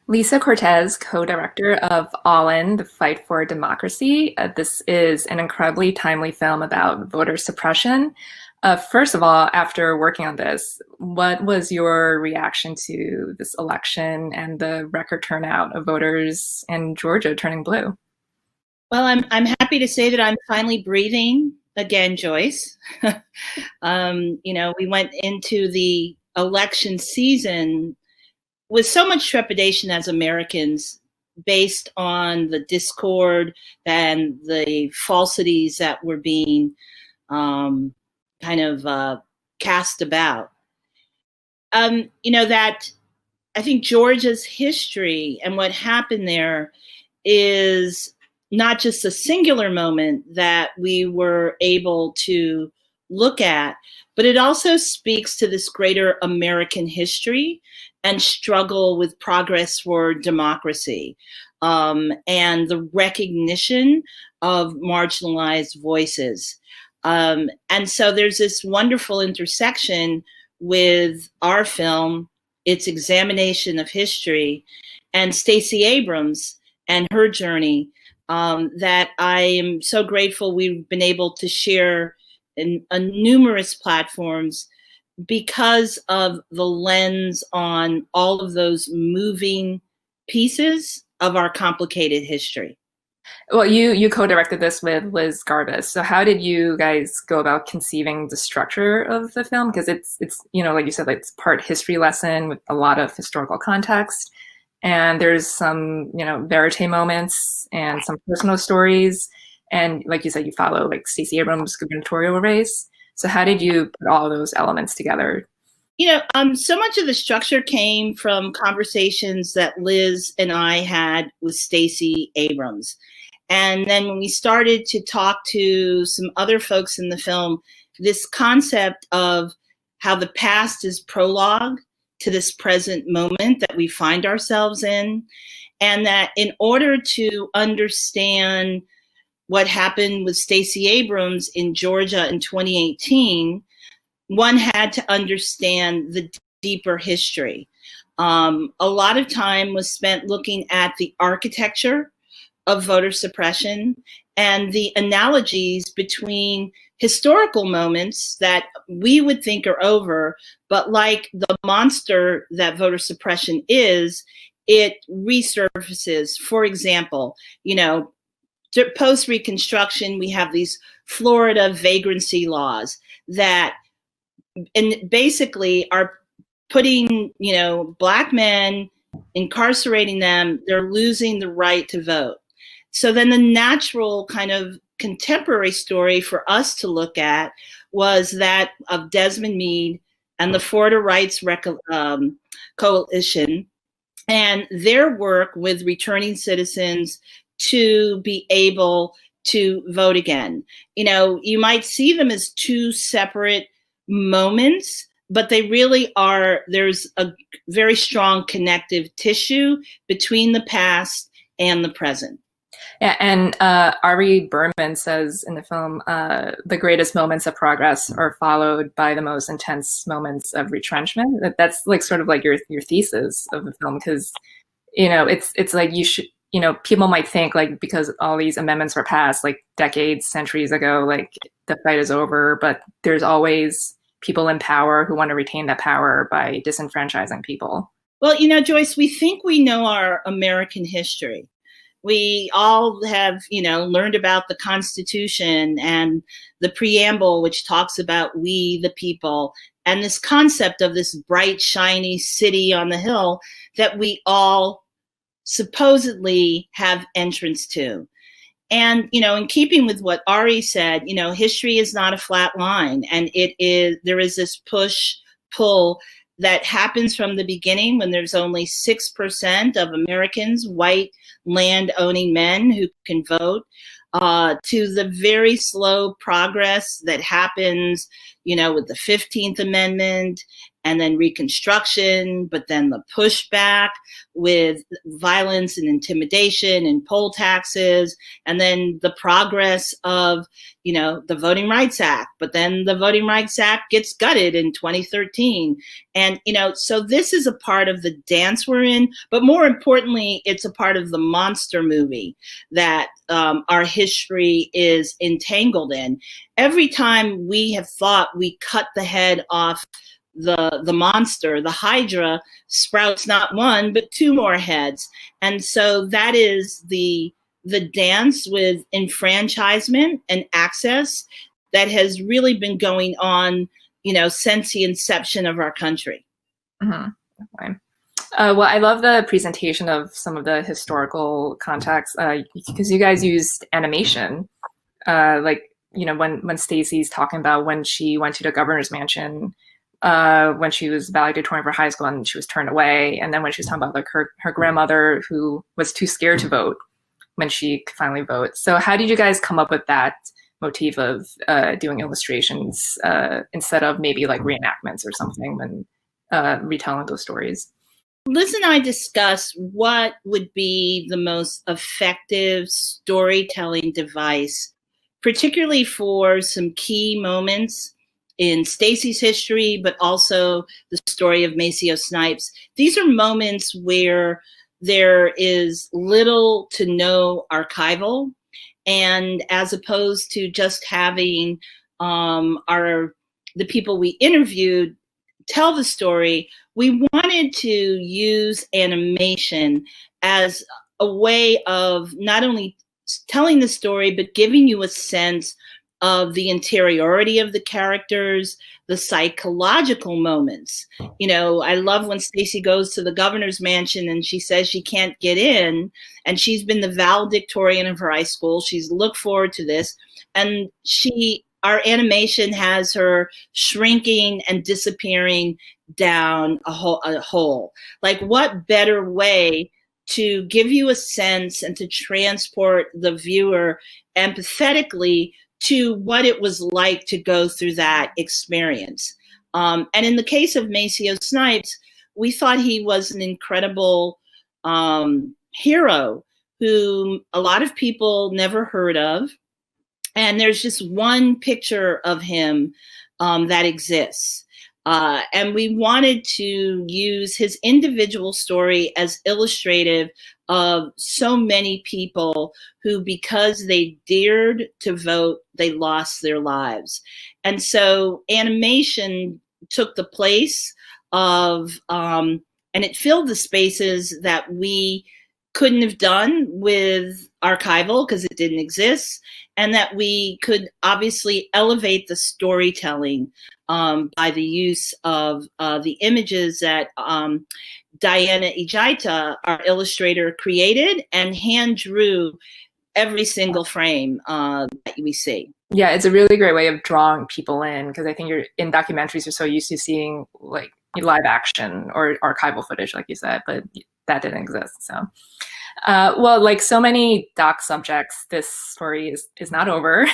Lisa Cortez, co-director of All In, The Fight for Democracy. This is an incredibly timely film about voter suppression. First of all, after working on this, what was your reaction to this election and the record turnout of voters in Georgia turning blue? Well, I'm happy to say that I'm finally breathing again, Joyce. We went into the election season with so much trepidation as Americans based on the discord and the falsities that were being kind of cast about. That I think Georgia's history and what happened there is not just a singular moment that we were able to look at, but it also speaks to this greater American history and struggle with progress for democracy, and the recognition of marginalized voices. And so there's this wonderful intersection with our film, its examination of history, and Stacey Abrams and her journey, that I am so grateful we've been able to share in numerous platforms because of the lens on all of those moving pieces of our complicated history. Well, you co-directed this with Liz Garbus. So how did you guys go about conceiving the structure of the film? Because it's like you said, like it's part history lesson with a lot of historical context. And there's some, verite moments and some personal stories. And like you said, you follow like Stacey Abrams' gubernatorial race. So how did you put all those elements together? So much of the structure came from conversations that Liz and I had with Stacey Abrams. And then when we started to talk to some other folks in the film, this concept of how the past is prologue to this present moment that we find ourselves in, and that in order to understand what happened with Stacey Abrams in Georgia in 2018, one had to understand the deeper history. A lot of time was spent looking at the architecture of voter suppression and the analogies between historical moments that we would think are over, but like the monster that voter suppression is, it resurfaces. For example, post-Reconstruction, we have these Florida vagrancy laws that basically are putting, Black men, incarcerating them, they're losing the right to vote. So then the natural kind of contemporary story for us to look at was that of Desmond Meade and the Florida Rights Coalition and their work with returning citizens to be able to vote again. You might see them as two separate moments, but they really are, there's a very strong connective tissue between the past and the present. Yeah, and Ari Berman says in the film, the greatest moments of progress are followed by the most intense moments of retrenchment. That's like sort of like your thesis of the film, because it's like you should, people might think like because all these amendments were passed like decades, centuries ago, like the fight is over, but there's always people in power who want to retain that power by disenfranchising people. Well, Joyce, we think we know our American history. We all have, learned about the Constitution and the preamble, which talks about we, the people, and this concept of this bright, shiny city on the hill that we all supposedly have entrance to. And, in keeping with what Ari said, history is not a flat line, and there is this push-pull that happens from the beginning when there's only 6% of Americans, white land-owning men who can vote, to the very slow progress that happens, with the 15th Amendment and then Reconstruction, but then the pushback with violence and intimidation and poll taxes, and then the progress of, the Voting Rights Act, but then the Voting Rights Act gets gutted in 2013. And, so this is a part of the dance we're in, but more importantly, it's a part of the monster movie that our history is entangled in. Every time we have thought we cut the head off the monster, the Hydra, sprouts not one, but two more heads. And so that is the dance with enfranchisement and access that has really been going on, since the inception of our country. Mm-hmm. Okay. Well, I love the presentation of some of the historical context because you guys used animation, when Stacey's talking about when she went to the governor's mansion when she was valedictorian for high school and she was turned away, and then when she was talking about like her grandmother who was too scared to vote when she could finally vote. So how did you guys come up with that motif of doing illustrations instead of maybe like reenactments or something when retelling those stories? Liz and I discussed what would be the most effective storytelling device, particularly for some key moments in Stacey's history, but also the story of Maceo Snipes. These are moments where there is little to no archival, and as opposed to just having the people we interviewed tell the story, we wanted to use animation as a way of not only telling the story, but giving you a sense of the interiority of the characters, the psychological moments. I love when Stacey goes to the governor's mansion and she says she can't get in, and she's been the valedictorian of her high school. She's looked forward to this. And our animation has her shrinking and disappearing down a hole. Like, what better way to give you a sense and to transport the viewer empathetically to what it was like to go through that experience. And in the case of Maceo Snipes, we thought he was an incredible hero who a lot of people never heard of. And there's just one picture of him that exists. And we wanted to use his individual story as illustrative of so many people who, because they dared to vote, they lost their lives. And so animation took the place of, and it filled the spaces that we couldn't have done with archival because it didn't exist, and that we could obviously elevate the storytelling by the use of the images that Diana Ijaita, our illustrator, created and hand drew every single frame that we see. Yeah, it's a really great way of drawing people in, because I think you're in documentaries, you're so used to seeing like live action or archival footage, like you said, but that didn't exist. So, well, like so many doc subjects, this story is not over.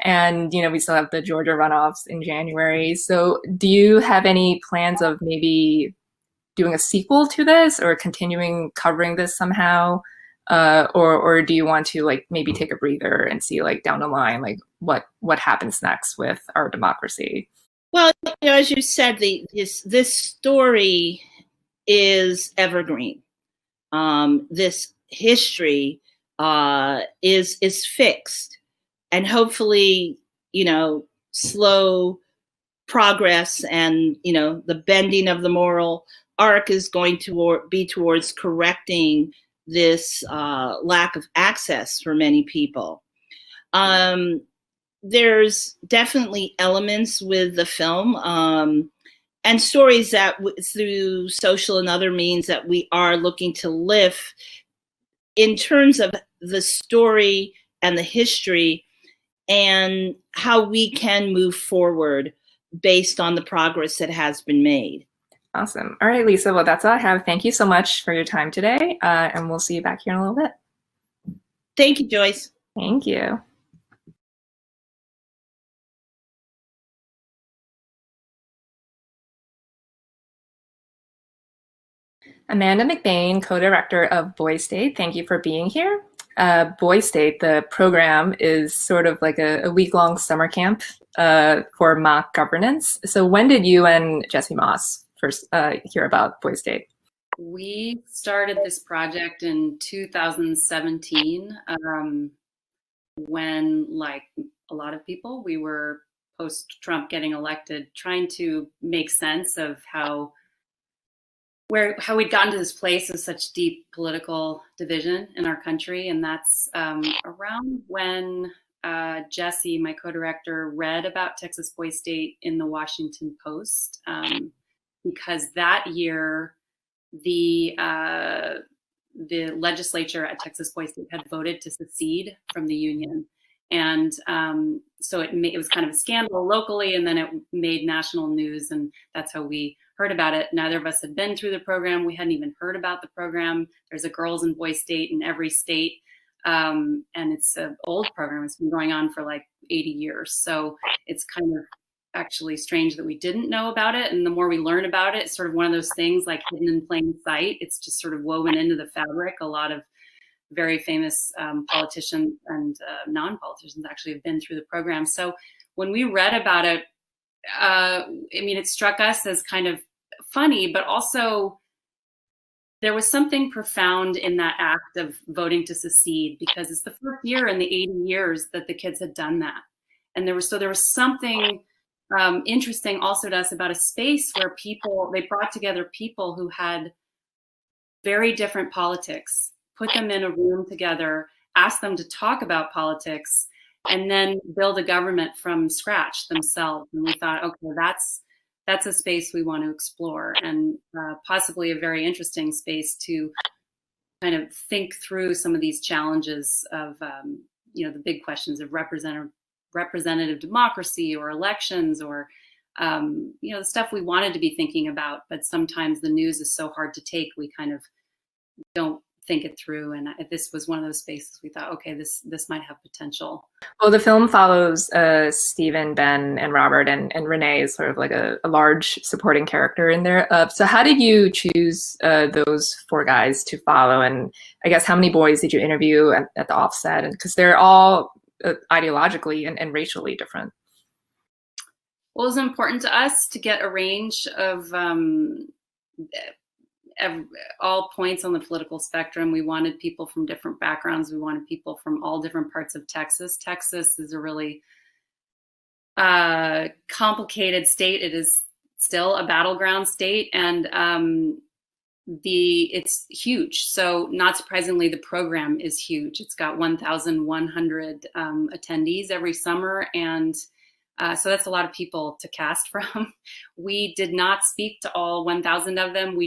And, we still have the Georgia runoffs in January. So do you have any plans of maybe doing a sequel to this or continuing covering this somehow? Or do you want to like maybe take a breather and see like down the line, like what happens next with our democracy? Well, as you said, this story is evergreen. This history is fixed, and hopefully, slow progress and the bending of the moral arc is going to be towards correcting this lack of access for many people. There's definitely elements with the film and stories that through social and other means that we are looking to lift in terms of the story and the history and how we can move forward based on the progress that has been made. Awesome. All right, Lisa. Well, that's all I have. Thank you so much for your time today. And we'll see you back here in a little bit. Thank you, Joyce. Thank you. Amanda McBaine, co-director of Boy State. Thank you for being here. Boy State, the program, is sort of like a week-long summer camp for mock governance. So when did you and Jesse Moss first hear about Boy State? We started this project in 2017 when, like a lot of people, we were post-Trump getting elected, trying to make sense of how we'd gotten to this place of such deep political division in our country. And that's around when Jesse, my co-director, read about Texas Boy State in the Washington Post, because that year the legislature at Texas Boy State had voted to secede from the union. And so it was kind of a scandal locally, and then it made national news, and that's how we heard about it. Neither of us had been through the program. We hadn't even heard about the program. There's a girls and boys state in every state, and it's an old program. It's been going on for like 80 years. So it's kind of actually strange that we didn't know about it. And the more we learn about it, it's sort of one of those things like hidden in plain sight. It's just sort of woven into the fabric. A lot of very famous politicians and non-politicians actually have been through the program. So when we read about it, I mean, it struck us as kind of funny, but also there was something profound in that act of voting to secede, because it's the first year in the 80 years that the kids had done that. And there was something interesting also to us about a space where they brought together people who had very different politics, put them in a room together, asked them to talk about politics, and then build a government from scratch themselves. And we thought, okay, that's a space we want to explore, and possibly a very interesting space to kind of think through some of these challenges of, the big questions of representative democracy or elections, or the stuff we wanted to be thinking about, but sometimes the news is so hard to take, we kind of don't think it through. And this was one of those spaces we thought, okay, this might have potential. Well, the film follows Stephen, Ben, and Robert, and Renee is sort of like a large supporting character in there. So how did you choose those four guys to follow? And I guess how many boys did you interview at the offset? And because they're all ideologically and racially different. Well, it was important to us to get a range of all points on the political spectrum. We wanted people from different backgrounds. We wanted people from all different parts of Texas. Texas is a really complicated state. It is still a battleground state, and it's huge. So not surprisingly, the program is huge. It's got 1,100 attendees every summer, and so that's a lot of people to cast from. We did not speak to all 1,000 of them.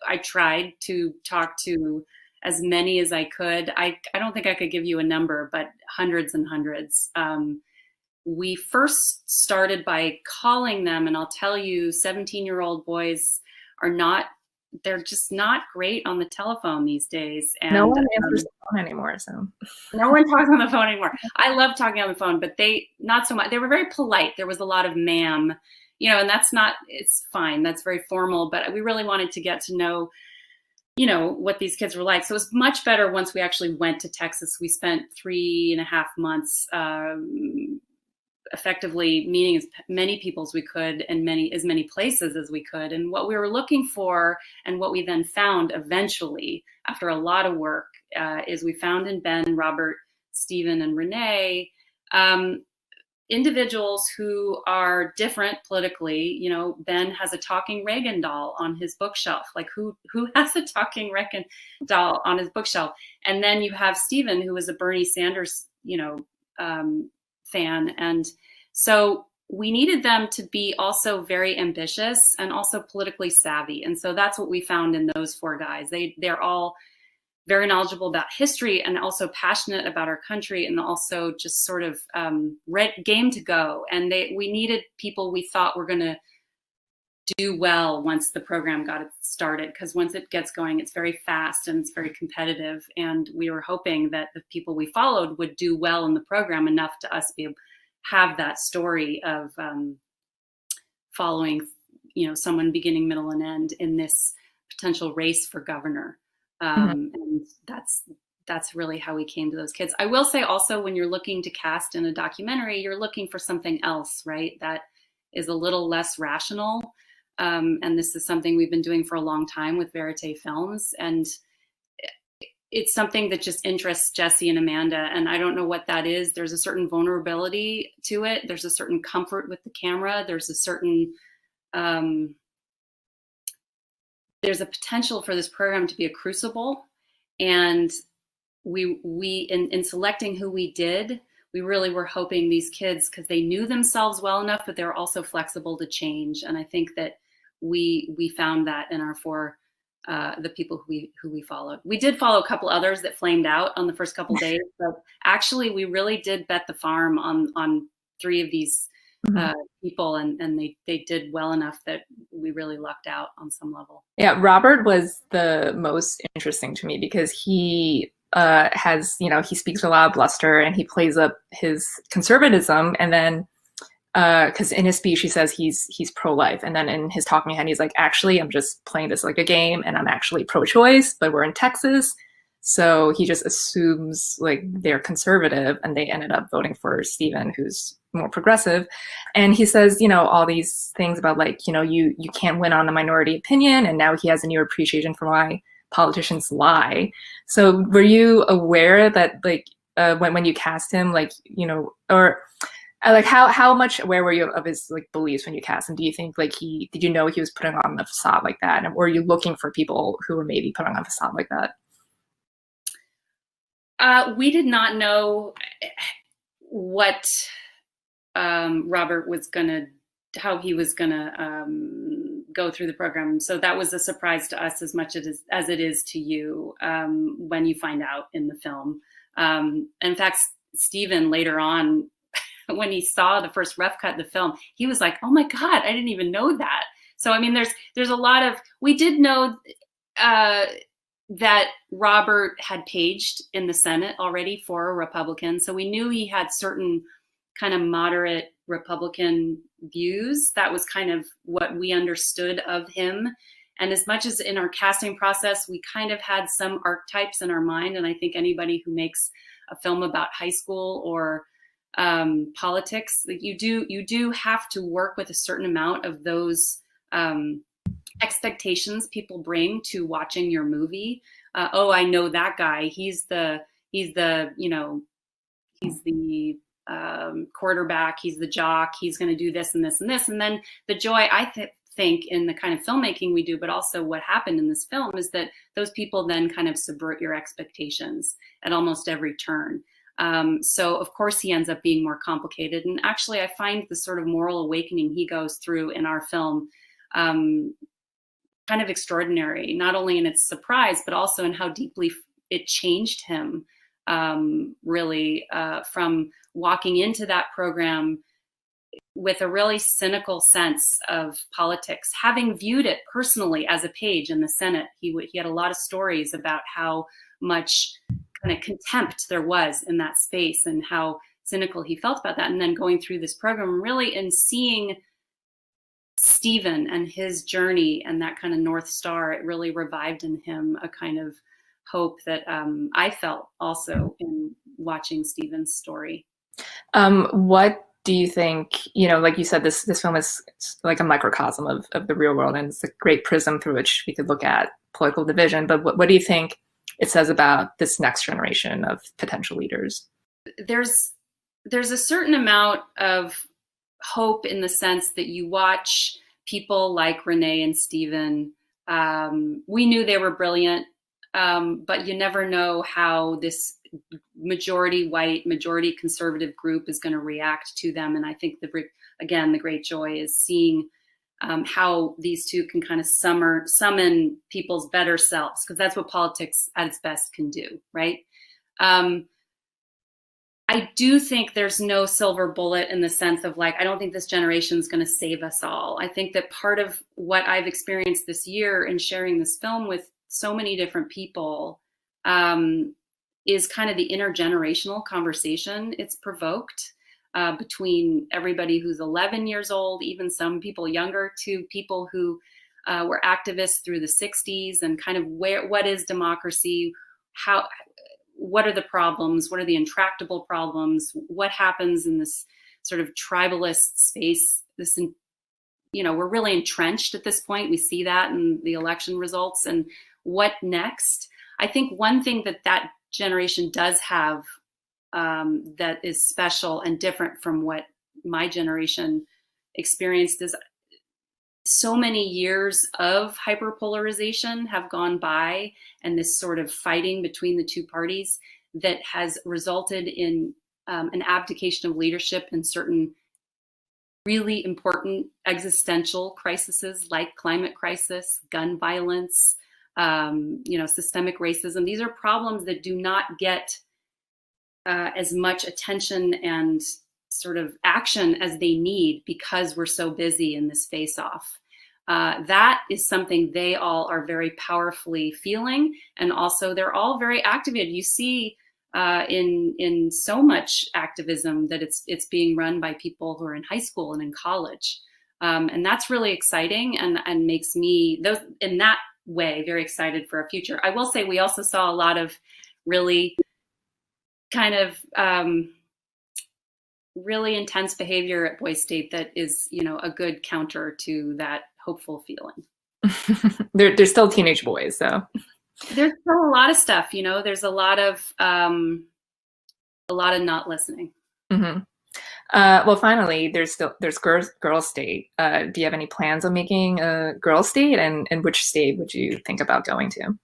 I tried to talk to as many as I could. I don't think I could give you a number, but hundreds and hundreds. We first started by calling them, and I'll tell you, 17-year-old boys they're just not great on the telephone these days. And no one answers the phone anymore, so. No one talks on the phone anymore. I love talking on the phone, but not so much. They were very polite. There was a lot of ma'am, and it's fine. That's very formal, but we really wanted to get to know, what these kids were like. So it was much better once we actually went to Texas. We spent 3.5 months effectively meeting as many people as we could, and as many places as we could. And what we were looking for, and what we then found eventually after a lot of work, is we found in Ben, Robert, Stephen, and Renee, individuals who are different politically. Ben has a talking Reagan doll on his bookshelf. Like who has a talking Reagan doll on his bookshelf? And then you have Stephen, who is a Bernie Sanders, fan. And so we needed them to be also very ambitious and also politically savvy. And so that's what we found in those four guys. They're all very knowledgeable about history and also passionate about our country, and also just sort of game to go. And we needed people we thought were going to do well once the program got started, because once it gets going, it's very fast and it's very competitive. And we were hoping that the people we followed would do well in the program enough to us be able to have that story of following, someone beginning, middle, and end in this potential race for governor. And that's really how we came to those kids. I will say also, when you're looking to cast in a documentary, you're looking for something else, right? That is a little less rational. And this is something we've been doing for a long time with Verite Films. And it's something that just interests Jesse and Amanda. And I don't know what that is. There's a certain vulnerability to it. There's a certain comfort with the camera. There's a certain, there's a potential for this program to be a crucible. And we in selecting who we did, we really were hoping these kids, because they knew themselves well enough, but they were also flexible to change. And I think that we found that in our four, the people who we followed. We did follow a couple others that flamed out on the first couple days, but actually we really did bet the farm on 3 of these people, and they did well enough that we really lucked out on some level. Yeah, Robert was the most interesting to me because he has, he speaks with a lot of bluster and he plays up his conservatism, and then because in his speech he says he's pro-life, and then in his talking head he's like, actually I'm just playing this like a game and I'm actually pro-choice, but we're in Texas. So he just assumes like they're conservative, and they ended up voting for Stephen, who's more progressive. And he says, all these things about like, you can't win on a minority opinion. And now he has a new appreciation for why politicians lie. So were you aware that like when you cast him, like, or like how much aware were you of his like beliefs when you cast him? Do you think like did you know he was putting on a facade like that? And were you looking for people who were maybe putting on a facade like that? We did not know what Robert was how he was gonna go through the program. So that was a surprise to us as much as it is to you when you find out in the film. In fact, Stephen later on, when he saw the first rough cut of the film, he was like, "Oh my God, I didn't even know that." So I mean, there's a lot of, we did know that Robert had paged in the Senate already for a Republican. So we knew he had certain kind of moderate Republican views. That was kind of what we understood of him. And as much as in our casting process, we kind of had some archetypes in our mind. And I think anybody who makes a film about high school or politics, like you do have to work with a certain amount of those expectations people bring to watching your movie. Oh, I know that guy. He's the quarterback. He's the jock. He's going to do this and this and this. And then the joy, I think, in the kind of filmmaking we do, but also what happened in this film, is that those people then kind of subvert your expectations at almost every turn. So of course he ends up being more complicated. And actually I find the sort of moral awakening he goes through in our film kind of extraordinary, not only in its surprise, but also in how deeply it changed him, really, from walking into that program with a really cynical sense of politics, having viewed it personally as a page in the Senate. He had a lot of stories about how much kind of contempt there was in that space and how cynical he felt about that. And then going through this program really and seeing Stephen and his journey and that kind of North Star, it really revived in him a kind of hope that I felt also in watching Stephen's story. What do you think, like you said, this film is like a microcosm of the real world, and it's a great prism through which we could look at political division. But what do you think it says about this next generation of potential leaders? There's a certain amount of hope in the sense that you watch people like Renee and Stephen. We knew they were brilliant, but you never know how this majority white, majority conservative group is going to react to them. And I think the great joy is seeing how these two can kind of summon people's better selves, because that's what politics at its best can do, right? I do think there's no silver bullet in the sense of like, I don't think this generation is going to save us all. I think that part of what I've experienced this year in sharing this film with so many different people is kind of the intergenerational conversation it's provoked between everybody who's 11 years old, even some people younger, to people who were activists through the 60s, and kind of what is democracy? What are the problems? What are the intractable problems? What happens in this sort of tribalist space? We're really entrenched at this point. We see that in the election results. And what next? I think one thing that generation does have that is special and different from what my generation experienced is so many years of hyperpolarization have gone by, and this sort of fighting between the two parties that has resulted in an abdication of leadership in certain really important existential crises like climate crisis, gun violence, systemic racism. These are problems that do not get as much attention and sort of action as they need because we're so busy in this face-off. That is something they all are very powerfully feeling, and also they're all very activated. You see in so much activism that it's being run by people who are in high school and in college, and that's really exciting and makes me in that way very excited for our future. I will say we also saw a lot of really kind of really intense behavior at Boise State that is, a good counter to that hopeful feeling. They're still teenage boys, so there's still a lot of stuff. There's a lot of not listening. Mm-hmm. Well, finally, there's Girl State. Do you have any plans on making a Girl State, and which state would you think about going to?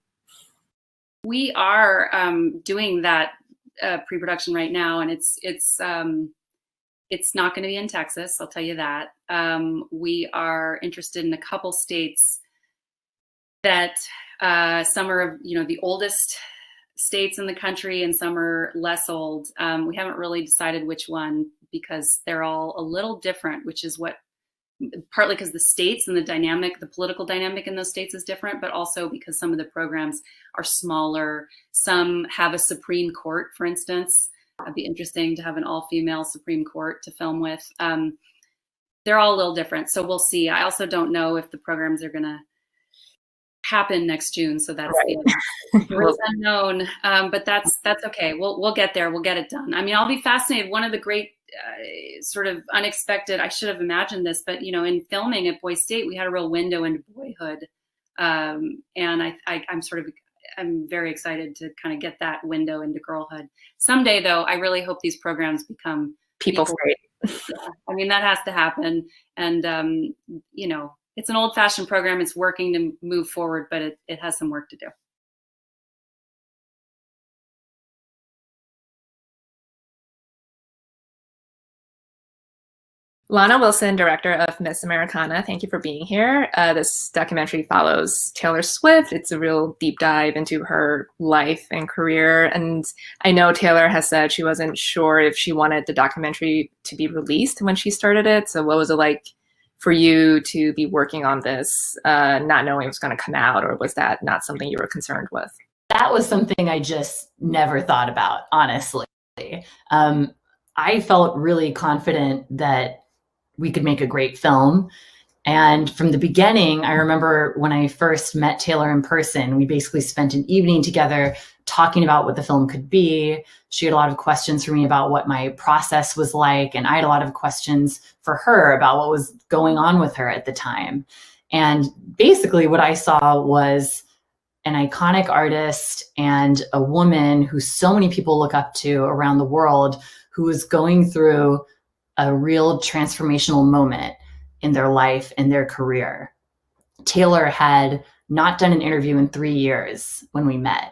We are doing that pre-production right now, and it's not going to be in Texas, I'll tell you that. We are interested in a couple states that some are, the oldest states in the country, and some are less old. We haven't really decided which one because they're all a little different, which is partly because the states and the political dynamic in those states is different, but also because some of the programs are smaller. Some have a Supreme Court, for instance. It'd be interesting to have an all-female Supreme Court to film with. They're all a little different, so we'll see. I also don't know if the programs are going to happen next June, so that's right. The unknown. But that's okay. We'll get there. We'll get it done. I mean, I'll be fascinated. One of the great sort of unexpected, I should have imagined this, but in filming at Boise State, we had a real window into boyhood, and I'm very excited to kind of get that window into girlhood. Someday, though, I really hope these programs become people straight. Yeah. I mean, that has to happen. And, it's an old-fashioned program. It's working to move forward, but it has some work to do. Lana Wilson, director of Miss Americana, thank you for being here. This documentary follows Taylor Swift. It's a real deep dive into her life and career. And I know Taylor has said she wasn't sure if she wanted the documentary to be released when she started it. So what was it like for you to be working on this, not knowing it was going to come out, or was that not something you were concerned with? That was something I just never thought about, honestly. I felt really confident that we could make a great film. And from the beginning, I remember when I first met Taylor in person, we basically spent an evening together talking about what the film could be. She had a lot of questions for me about what my process was like, and I had a lot of questions for her about what was going on with her at the time. And basically what I saw was an iconic artist and a woman who so many people look up to around the world, who was going through a real transformational moment in their life and their career. Taylor had not done an interview in 3 years when we met.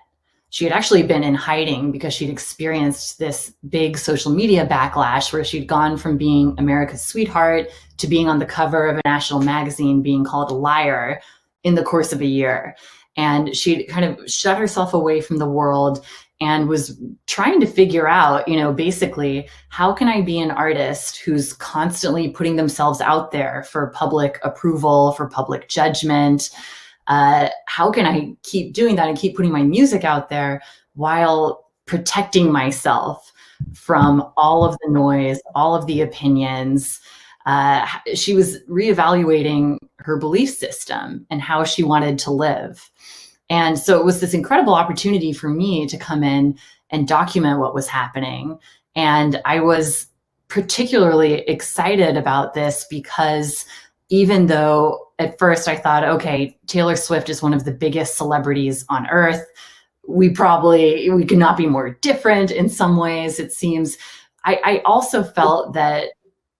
She had actually been in hiding because she'd experienced this big social media backlash where she'd gone from being America's sweetheart to being on the cover of a national magazine being called a liar in the course of a year. And she'd kind of shut herself away from the world and was trying to figure out, basically, how can I be an artist who's constantly putting themselves out there for public approval, for public judgment? How can I keep doing that and keep putting my music out there while protecting myself from all of the noise, all of the opinions, she was reevaluating her belief system and how she wanted to live. And so it was this incredible opportunity for me to come in and document what was happening. And I was particularly excited about this because even though at first I thought, okay, Taylor Swift is one of the biggest celebrities on earth, we could not be more different in some ways, it seems. I also felt that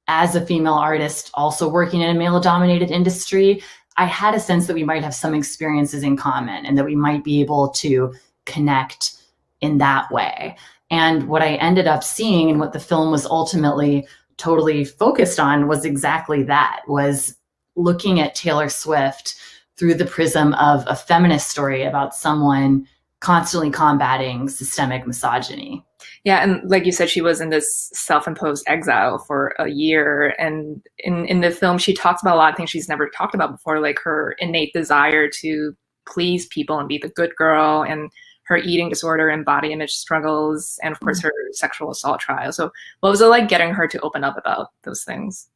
as a female artist also working in a male-dominated industry, I had a sense that we might have some experiences in common and that we might be able to connect in that way. And what I ended up seeing and what the film was ultimately totally focused on was exactly that, was looking at Taylor Swift through the prism of a feminist story about someone constantly combating systemic misogyny. Yeah, and like you said, she was in this self-imposed exile for a year. And in the film, she talks about a lot of things she's never talked about before, like her innate desire to please people and be the good girl, and her eating disorder and body image struggles, and of course her sexual assault trial. So what was it like getting her to open up about those things?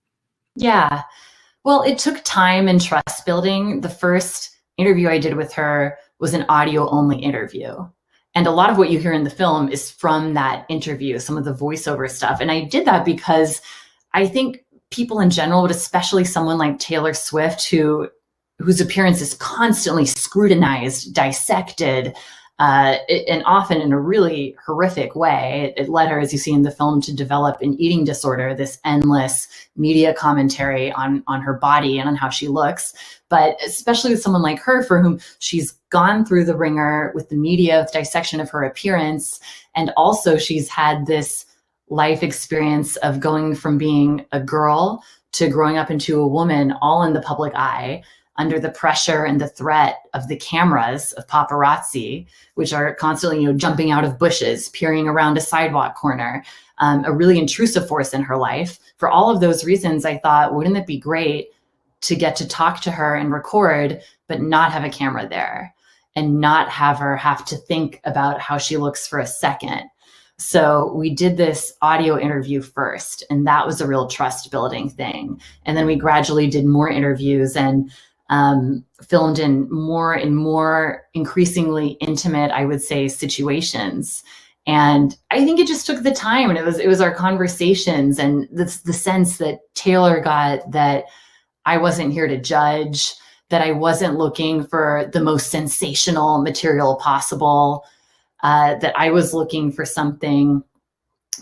Yeah, well, it took time and trust building. The first interview I did with her was an audio only interview. And a lot of what you hear in the film is from that interview, some of the voiceover stuff. And I did that because I think people in general, but especially someone like Taylor Swift, whose appearance is constantly scrutinized, dissected, and often in a really horrific way. It led her, as you see in the film, to develop an eating disorder, this endless media commentary on her body and on how she looks. But especially with someone like her, for whom she's gone through the ringer with the media, with dissection of her appearance. And also she's had this life experience of going from being a girl to growing up into a woman, all in the public eye, under the pressure and the threat of the cameras of paparazzi, which are constantly, jumping out of bushes, peering around a sidewalk corner, a really intrusive force in her life. For all of those reasons, I thought, wouldn't it be great to get to talk to her and record, but not have a camera there and not have her have to think about how she looks for a second. So we did this audio interview first, and that was a real trust building thing. And then we gradually did more interviews and filmed in more and more increasingly intimate, I would say, situations. And I think it just took the time, and it was our conversations and the sense that Taylor got that I wasn't here to judge, that I wasn't looking for the most sensational material possible, that I was looking for something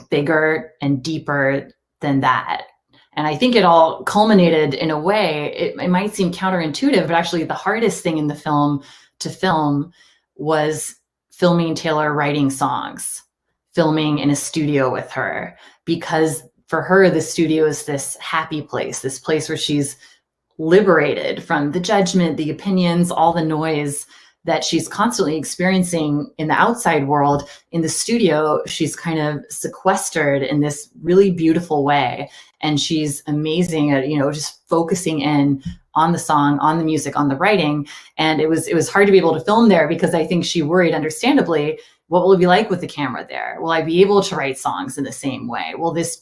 bigger and deeper than that. And I think it all culminated in a way, it might seem counterintuitive, but actually the hardest thing in the film to film was filming Taylor writing songs, filming in a studio with her, because for her, the studio is this happy place, this place where she's liberated from the judgment, the opinions, all the noise that she's constantly experiencing in the outside world. In the studio, she's kind of sequestered in this really beautiful way. And she's amazing at, just focusing in on the song, on the music, on the writing. And it was hard to be able to film there because I think she worried, understandably, what will it be like with the camera there? Will I be able to write songs in the same way? Will this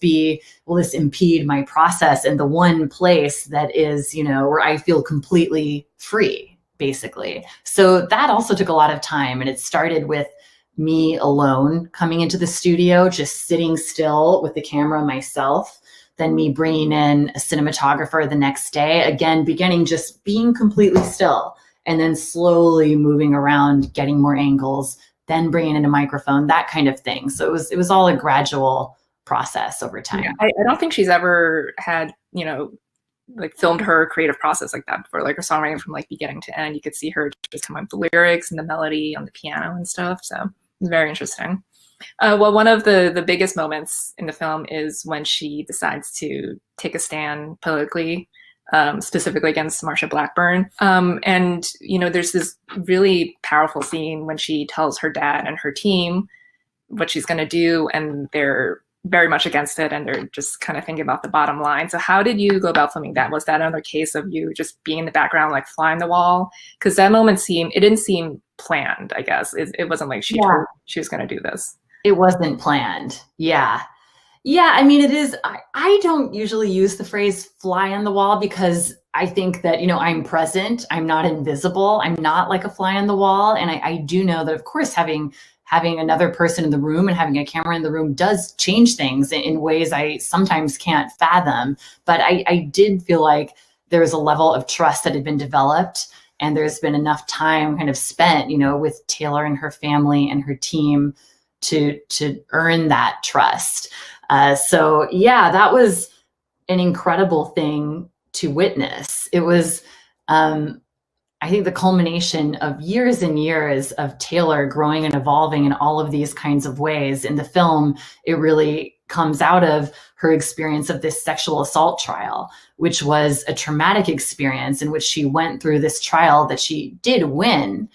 impede my process in the one place that is, where I feel completely free, basically? So that also took a lot of time. And it started with me alone coming into the studio, just sitting still with the camera myself. Then me bringing in a cinematographer the next day, again, beginning just being completely still, and then slowly moving around, getting more angles, then bringing in a microphone, that kind of thing. So it was all a gradual process over time. Yeah, I don't think she's ever had, filmed her creative process like that before, like her songwriting from beginning to end. You could see her just come up with the lyrics and the melody on the piano and stuff. So it's very interesting. Well, one of the biggest moments in the film is when she decides to take a stand politically, specifically against Marsha Blackburn. And, there's this really powerful scene when she tells her dad and her team what she's going to do, and they're very much against it, and they're just kind of thinking about the bottom line. So how did you go about filming that? Was that another case of you just being in the background, like flying the wall? Because that moment didn't seem planned, I guess. It wasn't like she was going to do this. It wasn't planned. Yeah. Yeah, I mean, it is. I don't usually use the phrase fly on the wall because I think that, I'm present. I'm not invisible. I'm not like a fly on the wall. And I do know that, of course, having another person in the room and having a camera in the room does change things in ways I sometimes can't fathom. But I did feel like there was a level of trust that had been developed, and there's been enough time kind of spent, with Taylor and her family and her team to earn that trust. So yeah, that was an incredible thing to witness. It was, I think, the culmination of years and years of Taylor growing and evolving in all of these kinds of ways. In the film, it really comes out of her experience of this sexual assault trial, which was a traumatic experience in which she went through this trial that she did win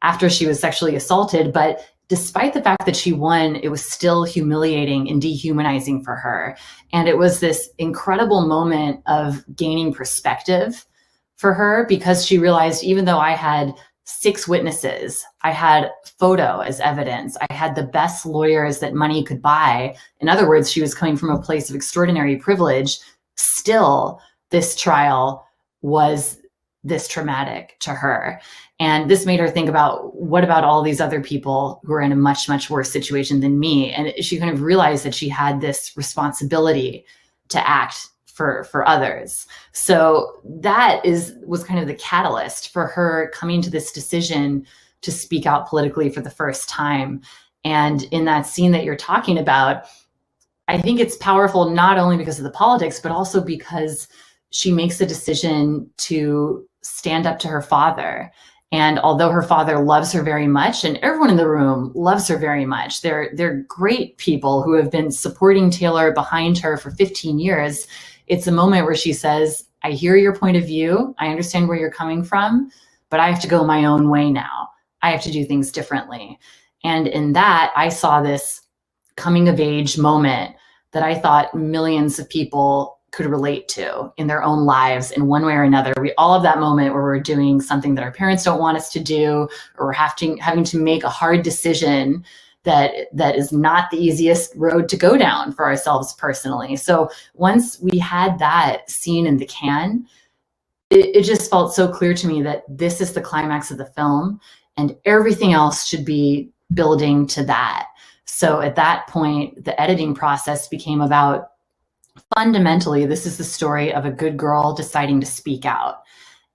after she was sexually assaulted. But despite the fact that she won, it was still humiliating and dehumanizing for her. And it was this incredible moment of gaining perspective for her, because she realized, even though I had 6 witnesses, I had photo as evidence, I had the best lawyers that money could buy. In other words, she was coming from a place of extraordinary privilege. Still, this trial was this traumatic to her. And this made her think about, what about all these other people who are in a much, much worse situation than me? And she kind of realized that she had this responsibility to act for others. So that was kind of the catalyst for her coming to this decision to speak out politically for the first time. And in that scene that you're talking about, I think it's powerful not only because of the politics, but also because she makes the decision to stand up to her father. And although her father loves her very much, and everyone in the room loves her very much, they're great people who have been supporting Taylor behind her for 15 years. It's a moment where she says, I hear your point of view. I understand where you're coming from, but I have to go my own way now. I have to do things differently. And in that, I saw this coming of age moment that I thought millions of people could relate to in their own lives in one way or another. We all have that moment where we're doing something that our parents don't want us to do, or we're having to make a hard decision that is not the easiest road to go down for ourselves personally. So once we had that scene in the can, it just felt so clear to me that this is the climax of the film, and everything else should be building to that. So at that point, the editing process became about, fundamentally, this is the story of a good girl deciding to speak out.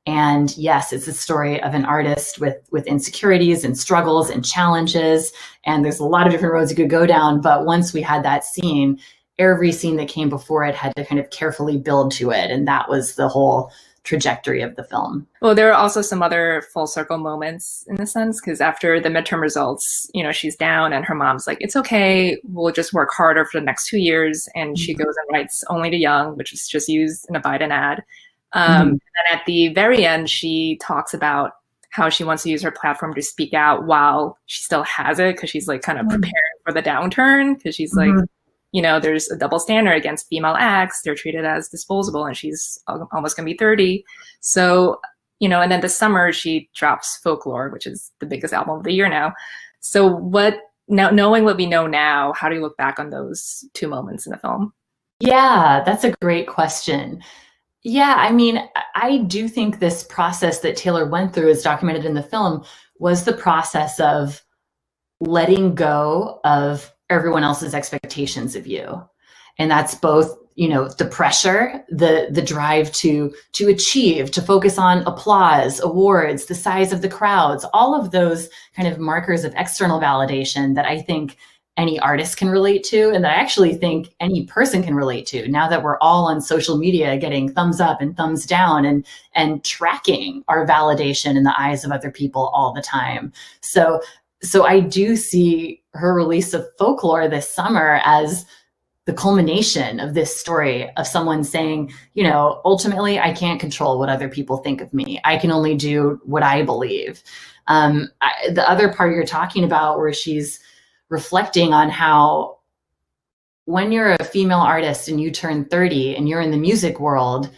And yes, it's a story of an artist with insecurities and struggles and challenges. And there's a lot of different roads you could go down. But once we had that scene, every scene that came before it had to kind of carefully build to it. And that was the whole trajectory of the film. Well, there are also some other full circle moments in a sense, because after the midterm results, she's down and her mom's like, it's okay, we'll just work harder for the next 2 years. And she goes and writes Only to Young, which is just used in a Biden ad. And then at the very end, she talks about how she wants to use her platform to speak out while she still has it, because she's like kind of preparing for the downturn, because she's like, there's a double standard against female acts. They're treated as disposable, and she's almost going to be 30. So, and then this summer she drops Folklore, which is the biggest album of the year now. So now, knowing what we know now, how do you look back on those 2 moments in the film? Yeah, that's a great question. Yeah, I mean, I do think this process that Taylor went through, as documented in the film, was the process of letting go of everyone else's expectations of you. And that's both, the pressure, the drive to achieve, to focus on applause, awards, the size of the crowds, all of those kind of markers of external validation that I think any artist can relate to, and that I actually think any person can relate to, now that we're all on social media getting thumbs up and thumbs down and tracking our validation in the eyes of other people all the time. So I do see her release of Folklore this summer as the culmination of this story of someone saying, ultimately, I can't control what other people think of me. I can only do what I believe. The other part you're talking about, where she's reflecting on how when you're a female artist and you turn 30 and you're in the music world,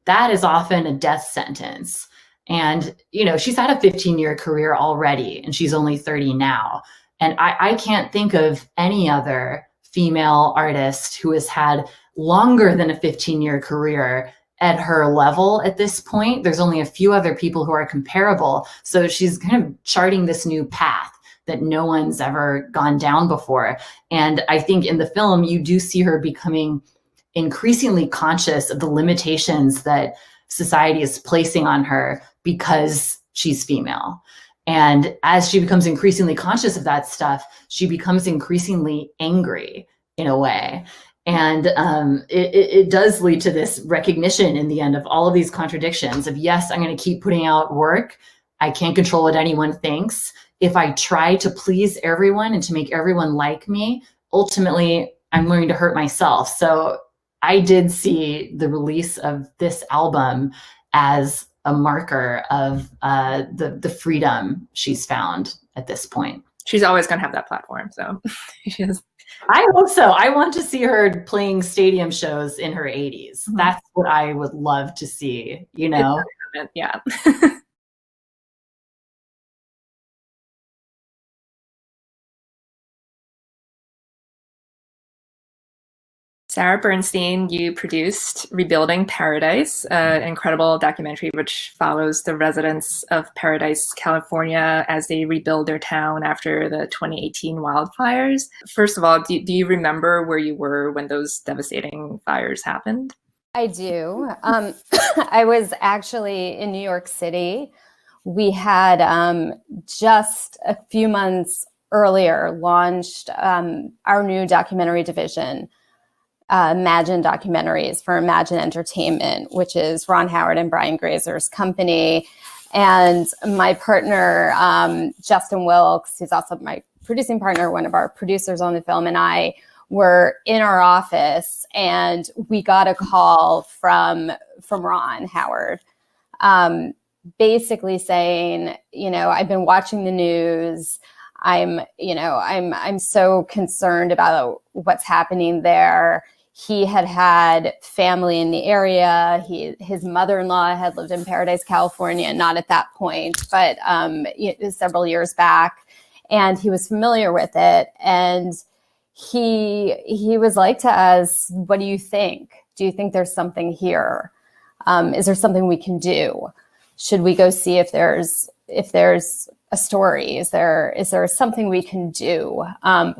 that is often a death sentence. And, she's had a 15-year career already, and she's only 30 now. And I can't think of any other female artist who has had longer than a 15-year career at her level at this point. There's only a few other people who are comparable. So she's kind of charting this new path that no one's ever gone down before. And I think in the film, you do see her becoming increasingly conscious of the limitations that society is placing on her because she's female. And as she becomes increasingly conscious of that stuff, she becomes increasingly angry in a way. And it does lead to this recognition in the end of all of these contradictions of, yes, I'm going to keep putting out work. I can't control what anyone thinks. If I try to please everyone and to make everyone like me, ultimately I'm going to hurt myself. So I did see the release of this album as a marker of the freedom she's found at this point. She's always going to have that platform. So she is. I hope so. I want to see her playing stadium shows in her 80s. Mm-hmm. That's what I would love to see, you know? Yeah. Sara Bernstein, you produced Rebuilding Paradise, an incredible documentary which follows the residents of Paradise, California, as they rebuild their town after the 2018 wildfires. First of all, do you remember where you were when those devastating fires happened? I do. I was actually in New York City. We had just a few months earlier launched our new documentary division, Imagine Documentaries for Imagine Entertainment, which is Ron Howard and Brian Grazer's company. And my partner, Justin Wilkes, who's also my producing partner, one of our producers on the film, and I were in our office, and we got a call from Ron Howard, basically saying, I've been watching the news. I'm so concerned about what's happening there. He had family in the area. His mother-in-law had lived in Paradise, California, not at that point, but several years back, and he was familiar with it. And he was like to us, "What do you think? Do you think there's something here? Is there something we can do? Should we go see if there's a story? Is there something we can do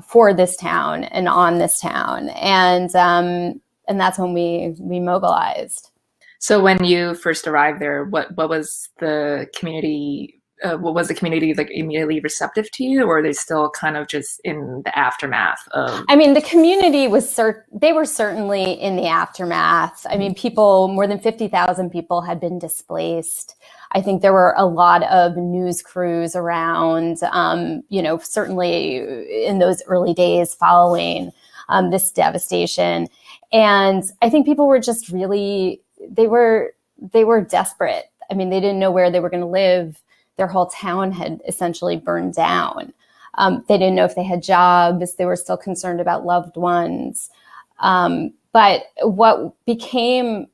for this town and on this town?" And that's when we mobilized. So when you first arrived there, what was the community? What was the community like immediately receptive to you, or are they still kind of just in the aftermath of? I mean, the community they were certainly in the aftermath. I mean, more than 50,000 people had been displaced. I think there were a lot of news crews around, certainly in those early days following this devastation. And I think people were just really, they were desperate. I mean, they didn't know where they were going to live. Their whole town had essentially burned down. They didn't know if they had jobs. They were still concerned about loved ones. But what became,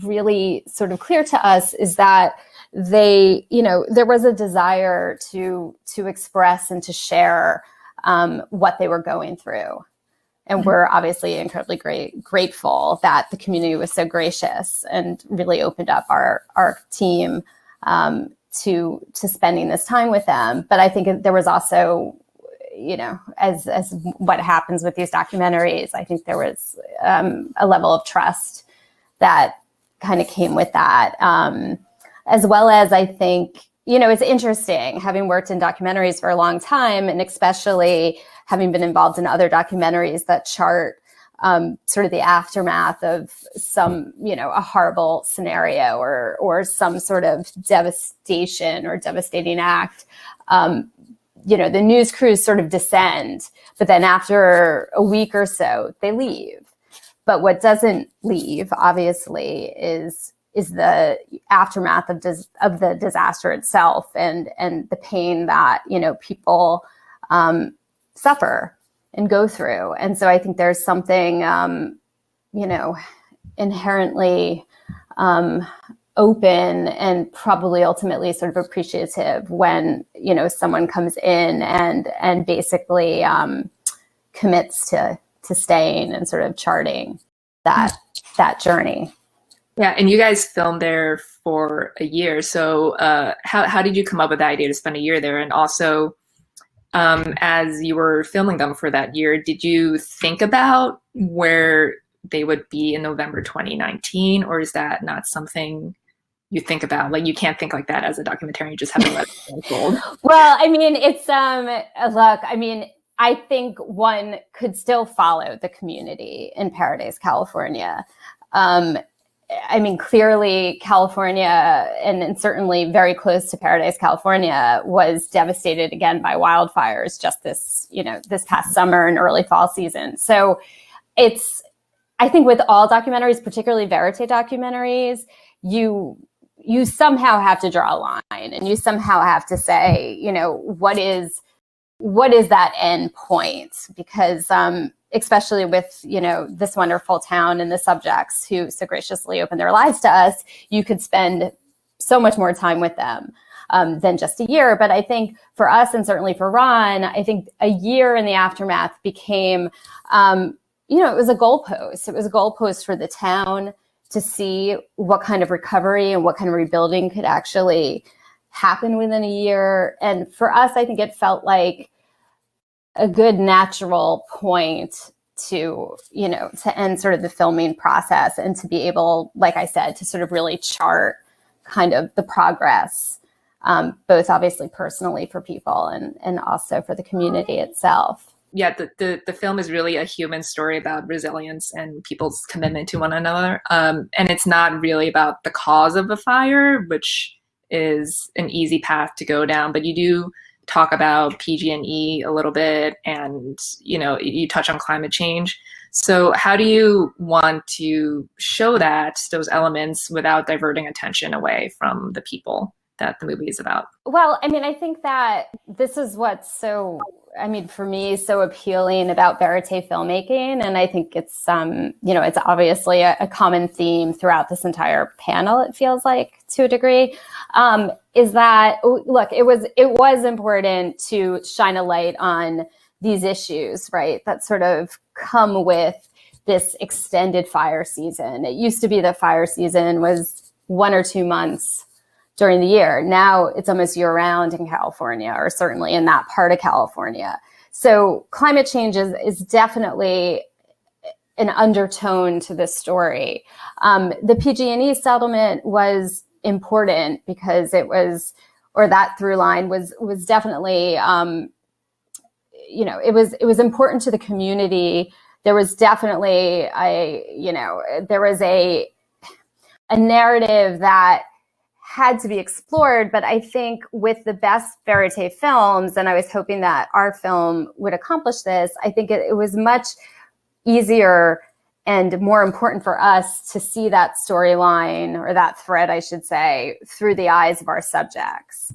really sort of clear to us is that there was a desire to express and to share what they were going through. And we're obviously incredibly grateful that the community was so gracious and really opened up our team to spending this time with them. But I think there was also, as what happens with these documentaries, I think there was a level of trust that kind of came with that. As well as I think, it's interesting having worked in documentaries for a long time, and especially having been involved in other documentaries that chart sort of the aftermath of some, a horrible scenario or some sort of devastation or devastating act. The news crews sort of descend, but then after a week or so, they leave. But what doesn't leave, obviously, is the aftermath of the disaster itself and the pain that, people suffer and go through. And so I think there's something, inherently open and probably ultimately sort of appreciative when, someone comes in and basically commits to staying and sort of charting that journey. Yeah, and you guys filmed there for a year. So how did you come up with the idea to spend a year there? And also, as you were filming them for that year, did you think about where they would be in November 2019, or is that not something you think about? Like, you can't think like that as a documentarian, you just have to let it unfold. Well, I mean, it's look, I mean, I think one could still follow the community in Paradise, California. I mean, clearly California, and certainly very close to Paradise, California, was devastated again by wildfires just this past summer and early fall season. So I think with all documentaries, particularly verite documentaries, you somehow have to draw a line, and you somehow have to say, what is that end point? Because especially with, this wonderful town and the subjects who so graciously opened their lives to us, you could spend so much more time with them than just a year. But I think for us, and certainly for Ron, I think a year in the aftermath became, it was a goalpost. It was a goalpost for the town to see what kind of recovery and what kind of rebuilding could actually happen within a year. And for us, I think it felt like a good natural point to end sort of the filming process, and to be able, like I said, to sort of really chart kind of the progress, both obviously personally for people and also for the community itself. Yeah, the film is really a human story about resilience and people's commitment to one another. And it's not really about the cause of the fire, which is an easy path to go down, but you do talk about PG&E a little bit, and you touch on climate change. So how do you want to show those elements without diverting attention away from the people that the movie is about? Well, I mean, I think that this is what's for me, so appealing about verite filmmaking. And I think it's, it's obviously a common theme throughout this entire panel, it feels like, to a degree, is that, look, it was important to shine a light on these issues, right, that sort of come with this extended fire season. It used to be that fire season was 1 or 2 months during the year. Now it's almost year round in California, or certainly in that part of California. So climate change is definitely an undertone to this story. The PG&E settlement was important because that through line was definitely, it was important to the community. There was definitely there was a narrative that had to be explored. But I think with the best verite films, and I was hoping that our film would accomplish this, I think it was much easier and more important for us to see that storyline, or that thread, I should say, through the eyes of our subjects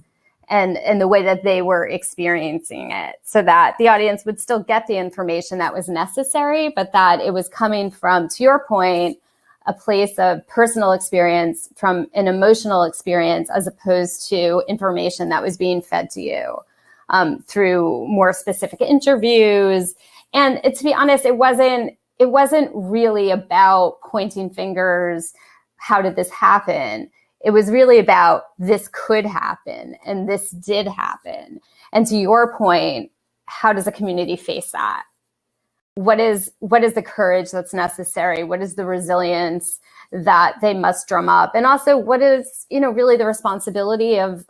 and the way that they were experiencing it, so that the audience would still get the information that was necessary, but that it was coming from, to your point, a place of personal experience, from an emotional experience, as opposed to information that was being fed to you through more specific interviews. And to be honest, it wasn't really about pointing fingers. How did this happen? It was really about, this could happen, and this did happen. And to your point, how does a community face that? What is the courage that's necessary? What is the resilience that they must drum up? And also, what is, really the responsibility of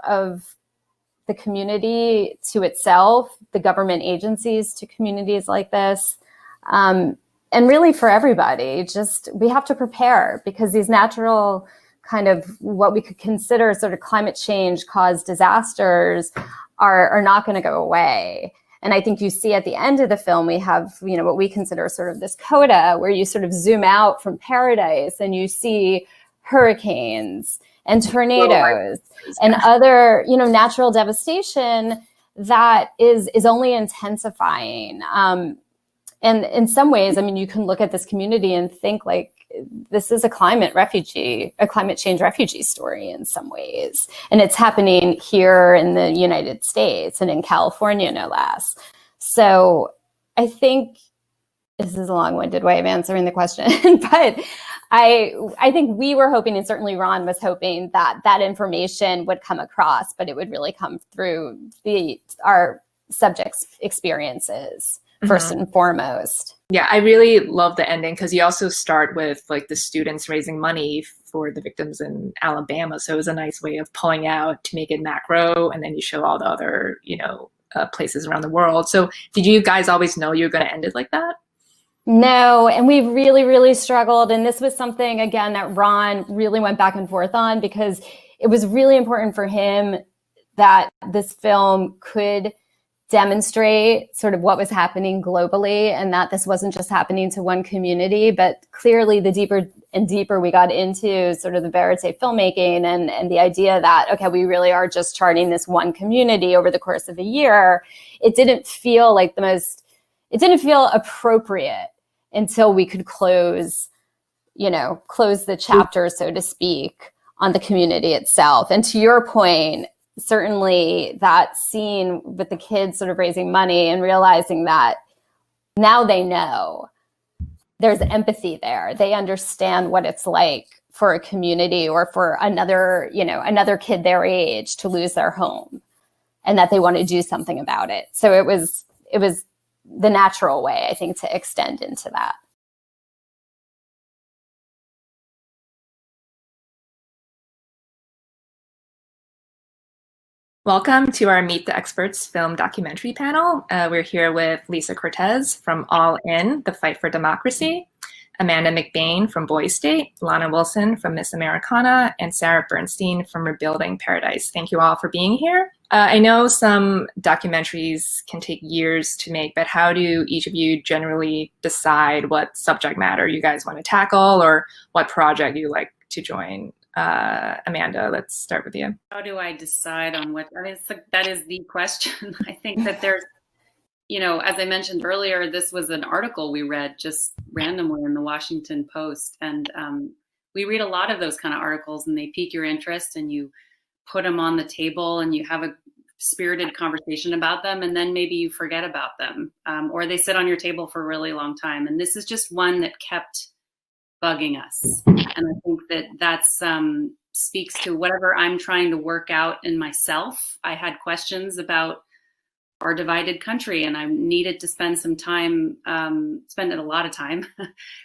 the community to itself, the government agencies to communities like this, and really for everybody? Just, we have to prepare, because these natural kind of what we could consider sort of climate change caused disasters are not going to go away. And I think you see at the end of the film, we have, what we consider sort of this coda, where you sort of zoom out from Paradise and you see hurricanes and tornadoes and other, natural devastation that is only intensifying. And in some ways, I mean, you can look at this community and think like, this is a climate change refugee story in some ways. And it's happening here in the United States and in California, no less. So I think this is a long-winded way of answering the question, but I think we were hoping, and certainly Ron was hoping, that that information would come across, but it would really come through our subjects' experiences first and foremost. Yeah, I really love the ending because you also start with like the students raising money for the victims in Alabama. So it was a nice way of pulling out to make it macro, and then you show all the other, places around the world. So did you guys always know you were going to end it like that? No, and we really, really struggled. And this was something, again, that Ron really went back and forth on, because it was really important for him that this film could demonstrate sort of what was happening globally, and that this wasn't just happening to one community. But clearly, the deeper and deeper we got into sort of the verite filmmaking and the idea that, okay, we really are just charting this one community over the course of a year, it didn't feel appropriate until we could close the chapter, so to speak, on the community itself. And to your point, certainly that scene with the kids sort of raising money and realizing that now they know, there's empathy there. They understand what it's like for a community or for another kid their age to lose their home, and that they want to do something about it. So it was the natural way, I think, to extend into that. Welcome to our Meet the Experts film documentary panel. We're here with Lisa Cortez from All In, The Fight for Democracy, Amanda McBaine from Boys State, Lana Wilson from Miss Americana, and Sara Bernstein from Rebuilding Paradise. Thank you all for being here. I know some documentaries can take years to make, but how do each of you generally decide what subject matter you guys want to tackle or what project you like to join? Amanda, let's start with you. How do I decide on what? I mean, that is the question. I think that there's, as I mentioned earlier, this was an article we read just randomly in the Washington Post. And we read a lot of those kind of articles, and they pique your interest, and you put them on the table and you have a spirited conversation about them, and then maybe you forget about them, or they sit on your table for a really long time. And this is just one that kept bugging us. And I think that's speaks to whatever I'm trying to work out in myself. I had questions about our divided country, and I needed to spend a lot of time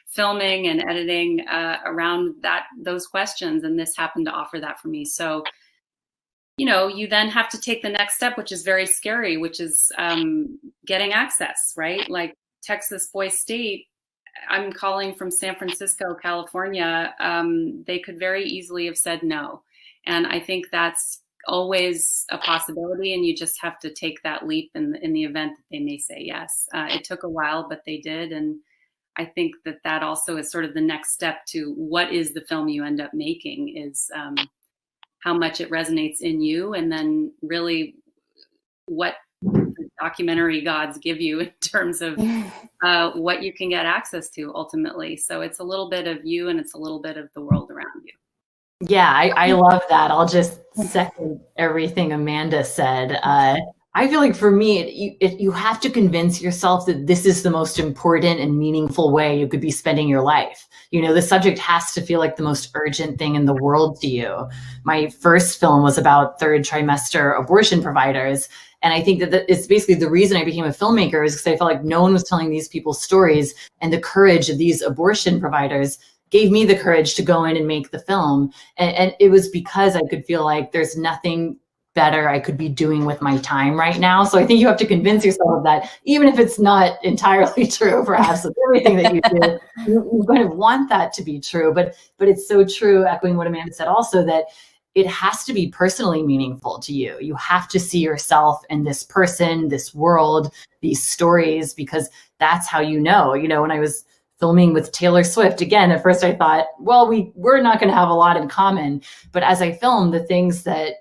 filming and editing around those questions. And this happened to offer that for me. So, you then have to take the next step, which is very scary, which is getting access, right? Like Texas Boys State, I'm calling from San Francisco, California. They could very easily have said no. And I think that's always a possibility, and you just have to take that leap in the event that they may say yes. It took a while, but they did. And I think that also is sort of the next step to what is the film you end up making, is how much it resonates in you, and then really what the documentary gods give you in terms of what you can get access to ultimately. So it's a little bit of you, and it's a little bit of the world around you. Yeah, I love that. I'll just second everything Amanda said. I feel like for me, you have to convince yourself that this is the most important and meaningful way you could be spending your life. The subject has to feel like the most urgent thing in the world to you. My first film was about third trimester abortion providers. And I think that it's basically the reason I became a filmmaker, is because I felt like no one was telling these people's stories, and the courage of these abortion providers gave me the courage to go in and make the film. And it was because I could feel like there's nothing better I could be doing with my time right now. So I think you have to convince yourself of that, even if it's not entirely true, perhaps with everything that you do, you're going to want that to be true. But it's so true, echoing what Amanda said also, that it has to be personally meaningful to you. You have to see yourself in this person, this world, these stories, because that's how you know. When I was filming with Taylor Swift, again, at first I thought, well, we're not going to have a lot in common. But as I filmed, the things that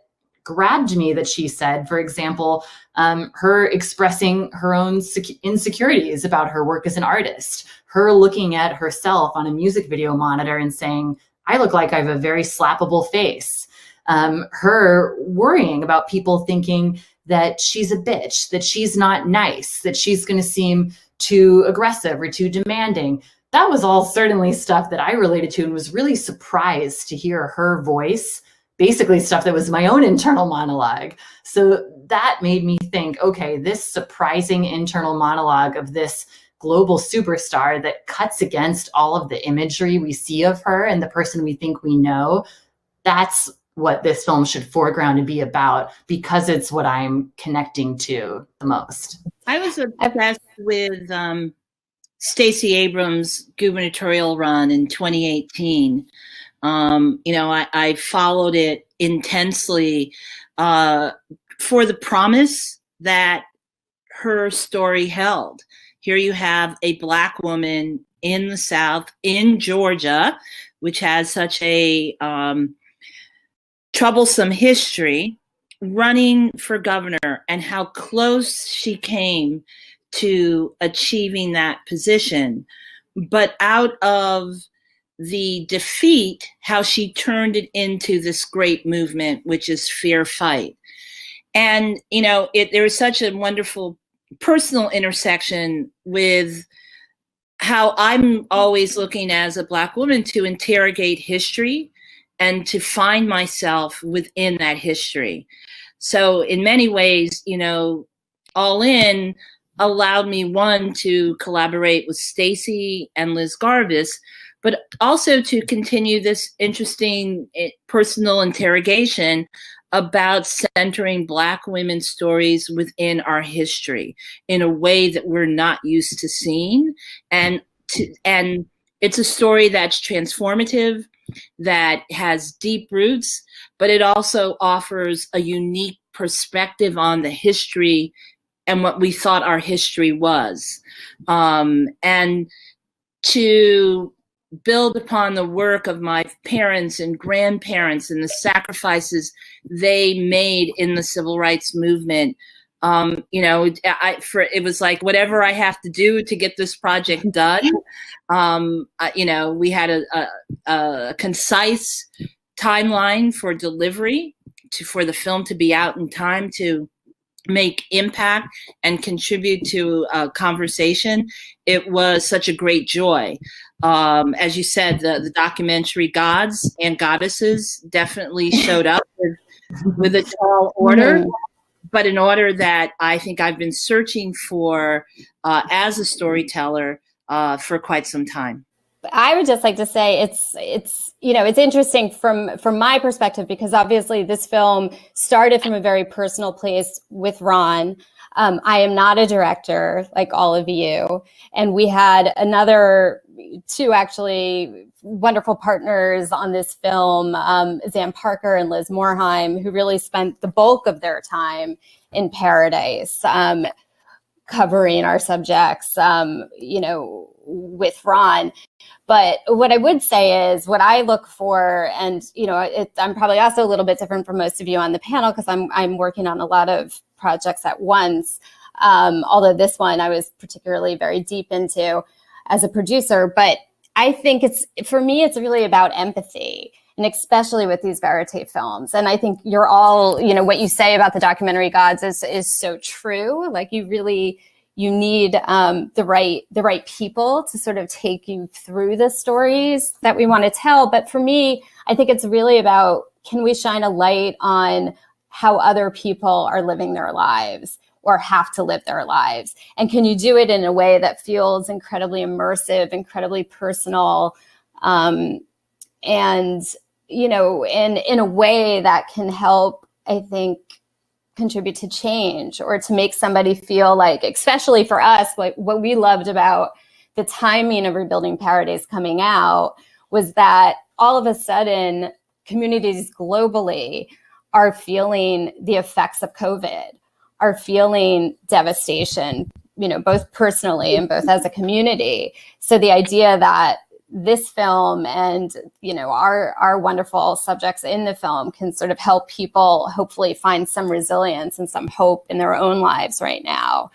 grabbed me that she said, for example, her expressing her own insecurities about her work as an artist, her looking at herself on a music video monitor and saying, I look like I have a very slappable face. Her worrying about people thinking that she's a bitch, that she's not nice, that she's going to seem too aggressive or too demanding. That was all certainly stuff that I related to and was really surprised to hear her voice, basically stuff that was my own internal monologue. So that made me think, okay, this surprising internal monologue of this global superstar that cuts against all of the imagery we see of her and the person we think we know, that's what this film should foreground and be about, because it's what I'm connecting to the most. I was obsessed with Stacey Abrams' gubernatorial run in 2018. I followed it intensely for the promise that her story held. Here you have a Black woman in the South, in Georgia, which has such a troublesome history, running for governor, and how close she came to achieving that position. But out of the defeat, how she turned it into this great movement, which is Fair Fight. And, there was such a wonderful personal intersection with how I'm always looking as a Black woman to interrogate history and to find myself within that history. So in many ways, All In allowed me, one, to collaborate with Stacey and Liz Garbus, but also to continue this interesting personal interrogation about centering Black women's stories within our history in a way that we're not used to seeing. And it's a story that's transformative, that has deep roots, but it also offers a unique perspective on the history and what we thought our history was. And to build upon the work of my parents and grandparents and the sacrifices they made in the civil rights movement. It was like, whatever I have to do to get this project done. We had a concise timeline for delivery for the film to be out in time to make impact and contribute to a conversation. It was such a great joy. As you said, the documentary Gods and Goddesses definitely showed up with a tall order, but an order that I think I've been searching for as a storyteller for quite some time. I would just like to say it's interesting from my perspective, because obviously this film started from a very personal place with Ron. I am not a director like all of you. And we had two actually wonderful partners on this film, Zan Parker and Liz Morheim, who really spent the bulk of their time in Paradise, covering our subjects, with Ron. But what I would say is what I look for, and I'm probably also a little bit different from most of you on the panel because I'm working on a lot of projects at once. Although this one I was particularly very deep into as a producer. But I think for me, it's really about empathy, and especially with these verite films. And I think you're all, what you say about the documentary Gods is so true. Like you need the right people to sort of take you through the stories that we want to tell. But for me, I think it's really about, can we shine a light on how other people are living their lives or have to live their lives? And can you do it in a way that feels incredibly immersive, incredibly personal, and, in a way that can help, I think, contribute to change or to make somebody feel like, especially for us, like what we loved about the timing of Rebuilding Paradise coming out was that all of a sudden communities globally are feeling the effects of COVID, are feeling devastation, both personally and both as a community. So the idea that this film and, our wonderful subjects in the film can sort of help people hopefully find some resilience and some hope in their own lives right now,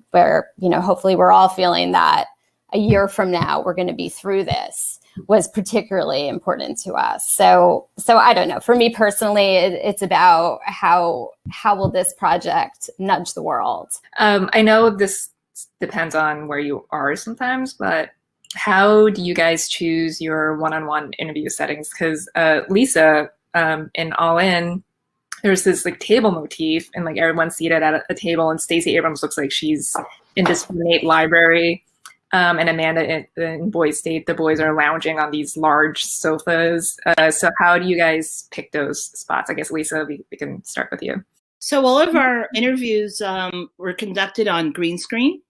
where, hopefully we're all feeling that a year from now, we're going to be through this, was particularly important to us. So I don't know, for me personally, it's about how will this project nudge the world? I know this depends on where you are sometimes, but how do you guys choose your one-on-one interview settings? Because Lisa, in All In, there's this like table motif, and like everyone's seated at a table, and Stacey Abrams looks like she's in this ornate library, and Amanda in Boys State, the boys are lounging on these large sofas. So how do you guys pick those spots? I guess Lisa, we can start with you. So all of our interviews were conducted on green screen.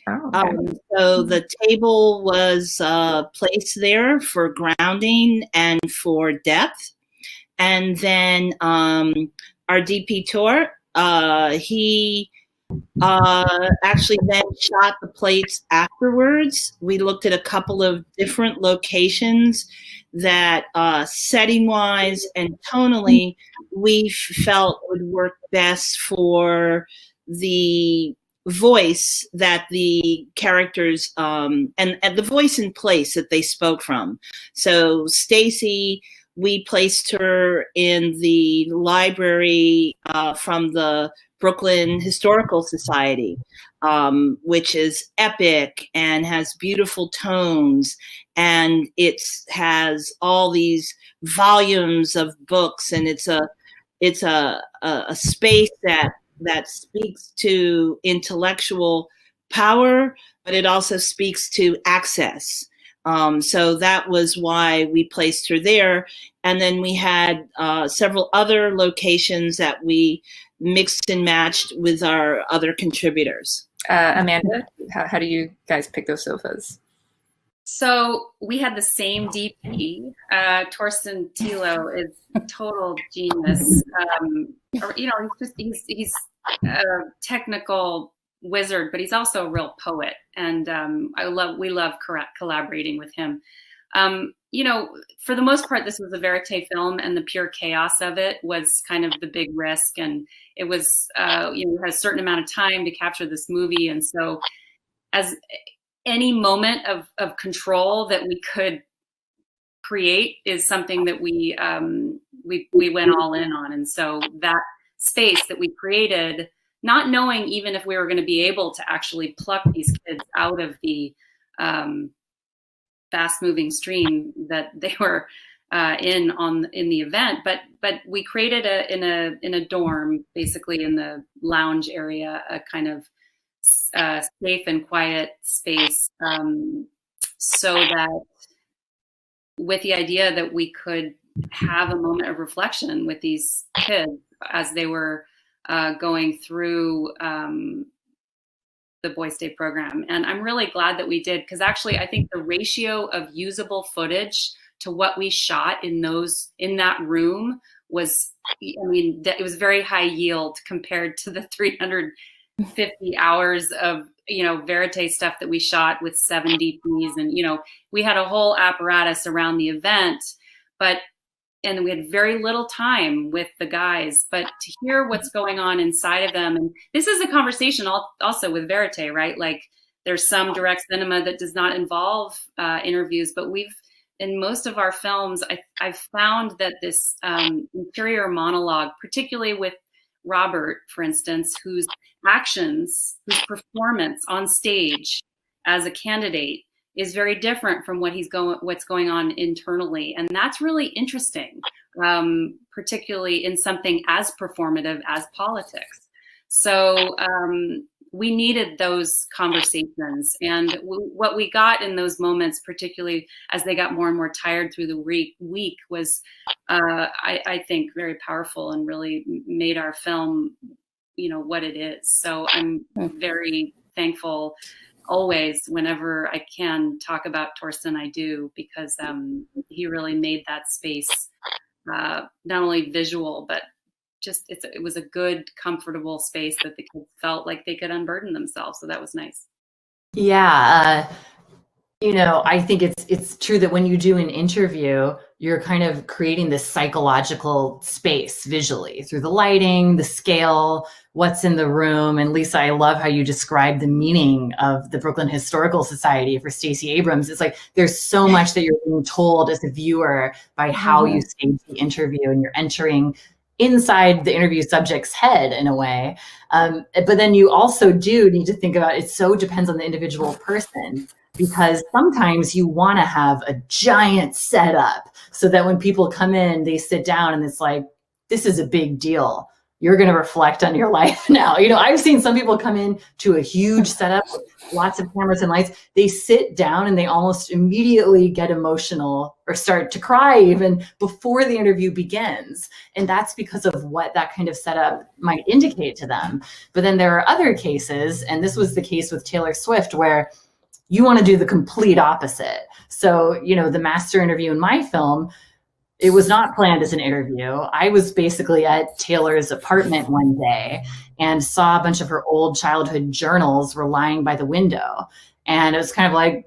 Oh, okay. So the table was placed there for grounding and for depth. And then our DP Tour, he actually then shot the plates afterwards. We looked at a couple of different locations that setting-wise and tonally we felt would work best for the voice that the characters and the voice and place that they spoke from. So Stacey, we placed her in the library from the Brooklyn Historical Society, which is epic and has beautiful tones, and it has all these volumes of books, and it's a space that speaks to intellectual power, but it also speaks to access. So that was why we placed her there. And then we had several other locations that we mixed and matched with our other contributors. Amanda, how do you guys pick those sofas? So we had the same DP. Torsten Tilo is a total genius. He's a technical wizard, but he's also a real poet, and we love collaborating with him. For the most part, this was a verite film, and the pure chaos of it was kind of the big risk. And it was, we had a certain amount of time to capture this movie, and so as any moment of control that we could create is something that we went all in on. And so that space that we created, not knowing even if we were going to be able to actually pluck these kids out of the fast-moving stream that they were in the event, but we created in a dorm, basically in the lounge area, a kind of safe and quiet space, so that with the idea that we could have a moment of reflection with these kids as they were going through the Boys Day program. And I'm really glad that we did, because actually I think the ratio of usable footage to what we shot in that room was, it was very high yield compared to the 350 hours of, verite stuff that we shot with 7 DPs. And, we had a whole apparatus around the event, and we had very little time with the guys, but to hear what's going on inside of them. And this is a conversation also with verite, right? Like there's some direct cinema that does not involve interviews, but in most of our films, I've found that this interior monologue, particularly with Robert, for instance, whose actions, whose performance on stage as a candidate is very different from what's going on internally. And that's really interesting, particularly in something as performative as politics. So we needed those conversations. And what we got in those moments, particularly as they got more and more tired through the week, was, I think, very powerful and really made our film, what it is. So I'm very thankful always, whenever I can talk about Torsten, I do, because he really made that space not only visual, but just it was a good, comfortable space that the kids felt like they could unburden themselves. So that was nice. Yeah. I think it's true that when you do an interview, you're kind of creating this psychological space visually through the lighting, the scale, what's in the room. And Lisa, I love how you describe the meaning of the Brooklyn Historical Society for Stacey Abrams. It's like there's so much that you're being told as a viewer by how you stage the interview, and you're entering inside the interview subject's head in a way. But then you also do need to think about, it so depends on the individual person, because sometimes you want to have a giant setup so that when people come in, they sit down and it's like, this is a big deal. You're going to reflect on your life now. You know, I've seen some people come in to a huge setup with lots of cameras and lights. They sit down and they almost immediately get emotional or start to cry even before the interview begins. And that's because of what that kind of setup might indicate to them. But then there are other cases, and this was the case with Taylor Swift, where you want to do the complete opposite. So, you know, the master interview in my film, it was not planned as an interview. I was basically at Taylor's apartment one day and saw a bunch of her old childhood journals were lying by the window. And it was kind of like,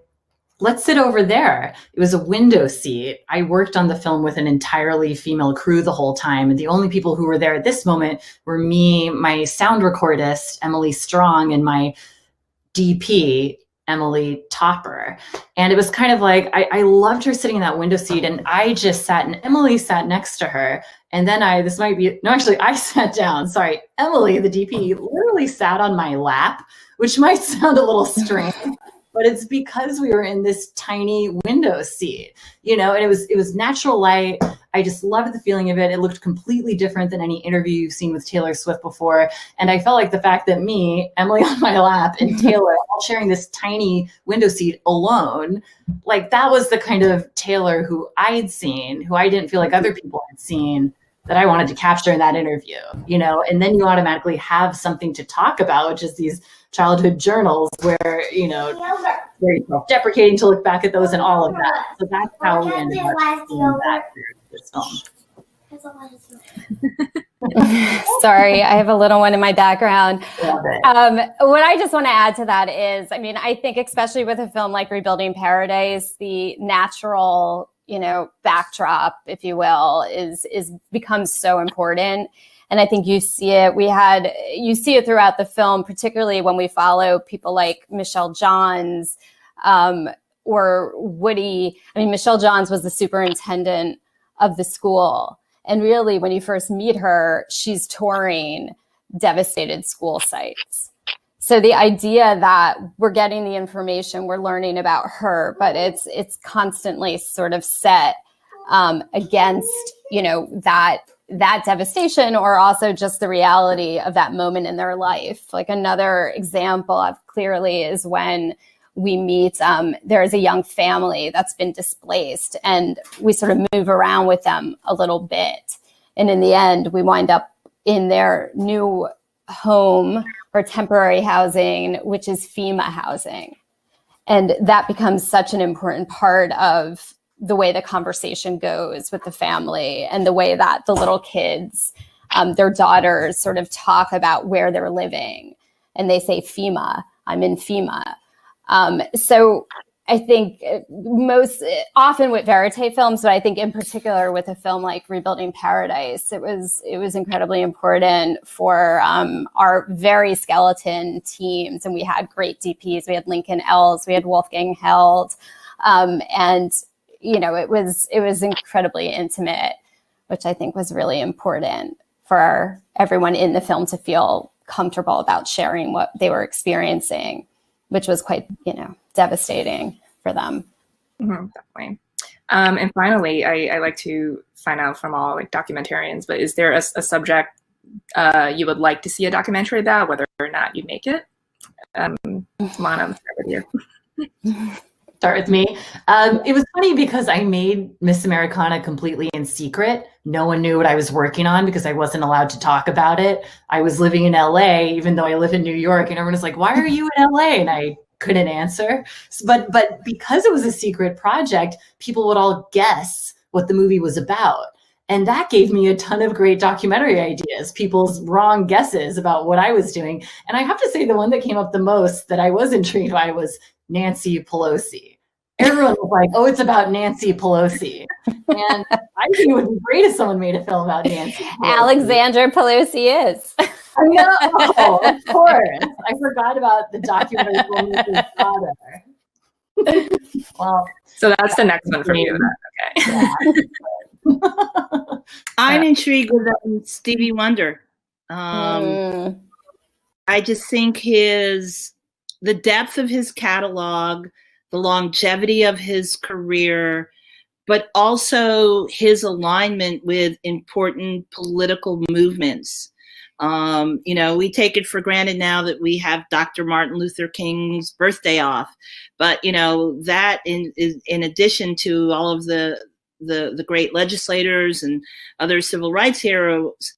let's sit over there. It was a window seat. I worked on the film with an entirely female crew the whole time. And the only people who were there at this moment were me, my sound recordist, Emily Strong, and my DP, Emily Topper. And it was kind of like, I loved her sitting in that window seat, and I just sat, and Emily sat next to her. And then I sat down. Sorry, Emily, the DP, literally sat on my lap, which might sound a little strange, but it's because we were in this tiny window seat, you know, and it was natural light. I just loved the feeling of it. It looked completely different than any interview you've seen with Taylor Swift before. And I felt like the fact that me, Emily on my lap, and Taylor all sharing this tiny window seat alone, like that was the kind of Taylor who I'd seen, who I didn't feel like other people had seen, that I wanted to capture in that interview, you know. And then you automatically have something to talk about, which is these childhood journals where, you know, very self-deprecating to look back at those and all of that. So that's how we ended up doing that for this film. Sorry, I have a little one in my background. What I just want to add to that is, I mean, I think especially with a film like Rebuilding Paradise, the natural, you know, backdrop, if you will, is becomes so important. And I think you see it throughout the film, particularly when we follow people like Michelle Johns or Woody. I mean, Michelle Johns was the superintendent of the school. And really, when you first meet her, she's touring devastated school sites. So the idea that we're getting the information, we're learning about her, but it's constantly sort of set against, you know, that devastation, or also just the reality of that moment in their life. Like another example of clearly is when we meet, there is a young family that's been displaced, and we sort of move around with them a little bit. And in the end, we wind up in their new home or temporary housing, which is FEMA housing. And that becomes such an important part of the way the conversation goes with the family, and the way that the little kids, their daughters, sort of talk about where they're living. And they say FEMA, I'm in FEMA. So I think most often with verite films, but I think in particular with a film like Rebuilding Paradise, it was incredibly important for our very skeleton teams. And we had great DPs. We had Lincoln Ells, we had Wolfgang Held, and you know, it was incredibly intimate, which I think was really important for everyone in the film to feel comfortable about sharing what they were experiencing, which was quite, you know, devastating for them. Mm-hmm, definitely. And finally, I like to find out from all like documentarians, but is there a subject you would like to see a documentary about, whether or not you make it? Lana, let's start with you. Start with me. It was funny because I made Miss Americana completely in secret. No one knew what I was working on because I wasn't allowed to talk about it. I was living in LA, even though I live in New York, and everyone was like, why are you in LA? And I couldn't answer. But because it was a secret project, people would all guess what the movie was about. And that gave me a ton of great documentary ideas, people's wrong guesses about what I was doing. And I have to say the one that came up the most that I was intrigued by was Nancy Pelosi. Everyone was like, oh, it's about Nancy Pelosi. And I think it would be great if someone made a film about Nancy Pelosi. Alexandra Pelosi is. No, of course. I forgot about the documentary filmmaker's father. Well, so that's the next one for you. Okay. Yeah. I'm intrigued with Stevie Wonder. I just think the depth of his catalog, the longevity of his career, but also his alignment with important political movements. We take it for granted now that we have Dr. Martin Luther King's birthday off, but that is in addition to all of the great legislators and other civil rights heroes.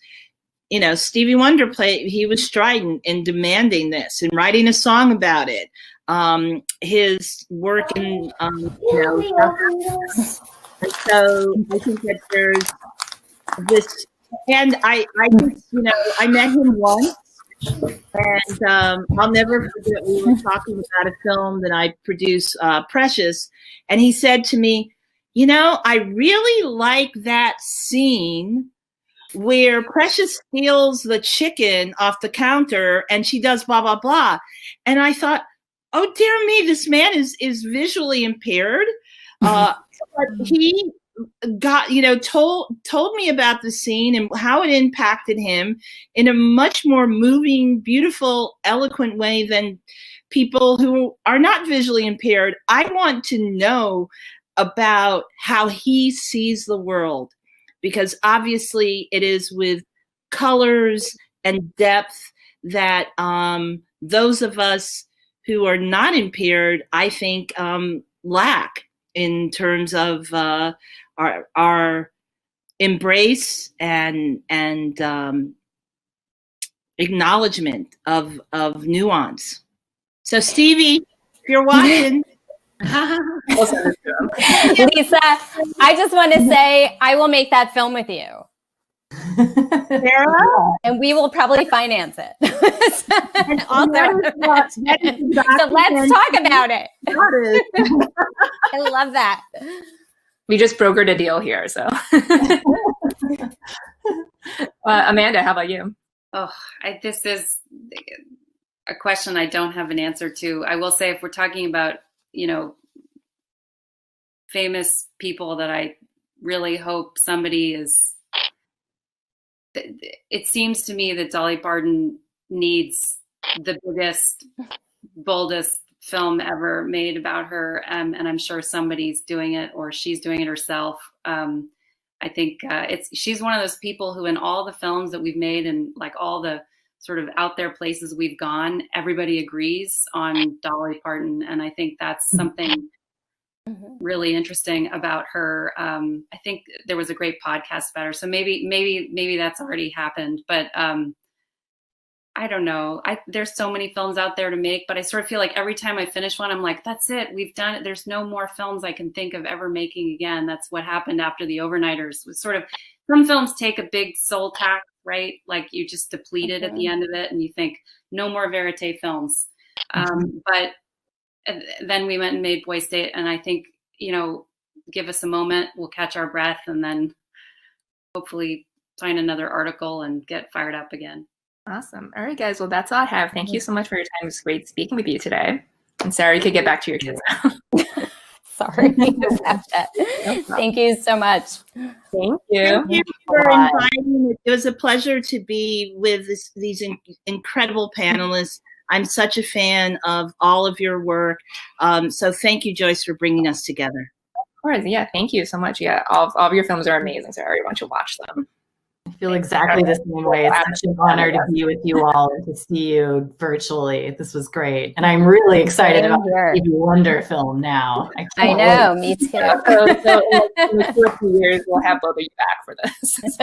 Stevie Wonder he was strident in demanding this and writing a song about it. His work in and so I think that there's this. And I just, I met him once, and I'll never forget, we were talking about a film that I produced, Precious, and he said to me, I really like that scene where Precious steals the chicken off the counter and she does blah, blah, blah. And I thought, oh, dear me, this man is visually impaired. But he told me about the scene and how it impacted him in a much more moving, beautiful, eloquent way than people who are not visually impaired. I want to know about how he sees the world, because obviously it is with colors and depth that those of us who are not impaired, I think, lack in terms of our embrace and acknowledgement of nuance. So Stevie, if you're watching, Lisa, I just want to say I will make that film with you. Sarah? And we will probably finance it. So let's talk about it. I love that. We just brokered a deal here, so. Amanda, how about you? Oh, this is a question I don't have an answer to. I will say, if we're talking about, famous people that I really hope somebody is, it seems to me that Dolly Parton needs the biggest, boldest film ever made about her, and I'm sure somebody's doing it, or she's doing it herself. I think she's one of those people who, in all the films that we've made and like all the sort of out there places we've gone, everybody agrees on Dolly Parton, and I think that's something really interesting about her. I think there was a great podcast about her, so maybe that's already happened, but I don't know. There's so many films out there to make, but I sort of feel like every time I finish one, I'm like, that's it. We've done it. There's no more films I can think of ever making again. That's what happened after The Overnighters. Was sort of, some films take a big soul tax, right? Like you just deplete it at the end of it and you think, no more verite films. But then we went and made Boy State, and I think, give us a moment, we'll catch our breath, and then hopefully find another article and get fired up again. Awesome. All right, guys. Well, that's all I have. Thank you so much for your time. It was great speaking with you today. And Sarah, you could get back to your kids now. Sorry. Thank you so much. Thank you. Thank you for inviting me. It was a pleasure to be with these incredible panelists. I'm such a fan of all of your work. So thank you, Joyce, for bringing us together. Of course. Yeah. Thank you so much. Yeah. All of your films are amazing. So everyone should watch them. I feel exactly the same way. It's such an honor to be with you all and to see you virtually. This was great. And I'm really excited about the Stevie Wonder film now. I know, me too. So in a few years, we'll have both of you back for this.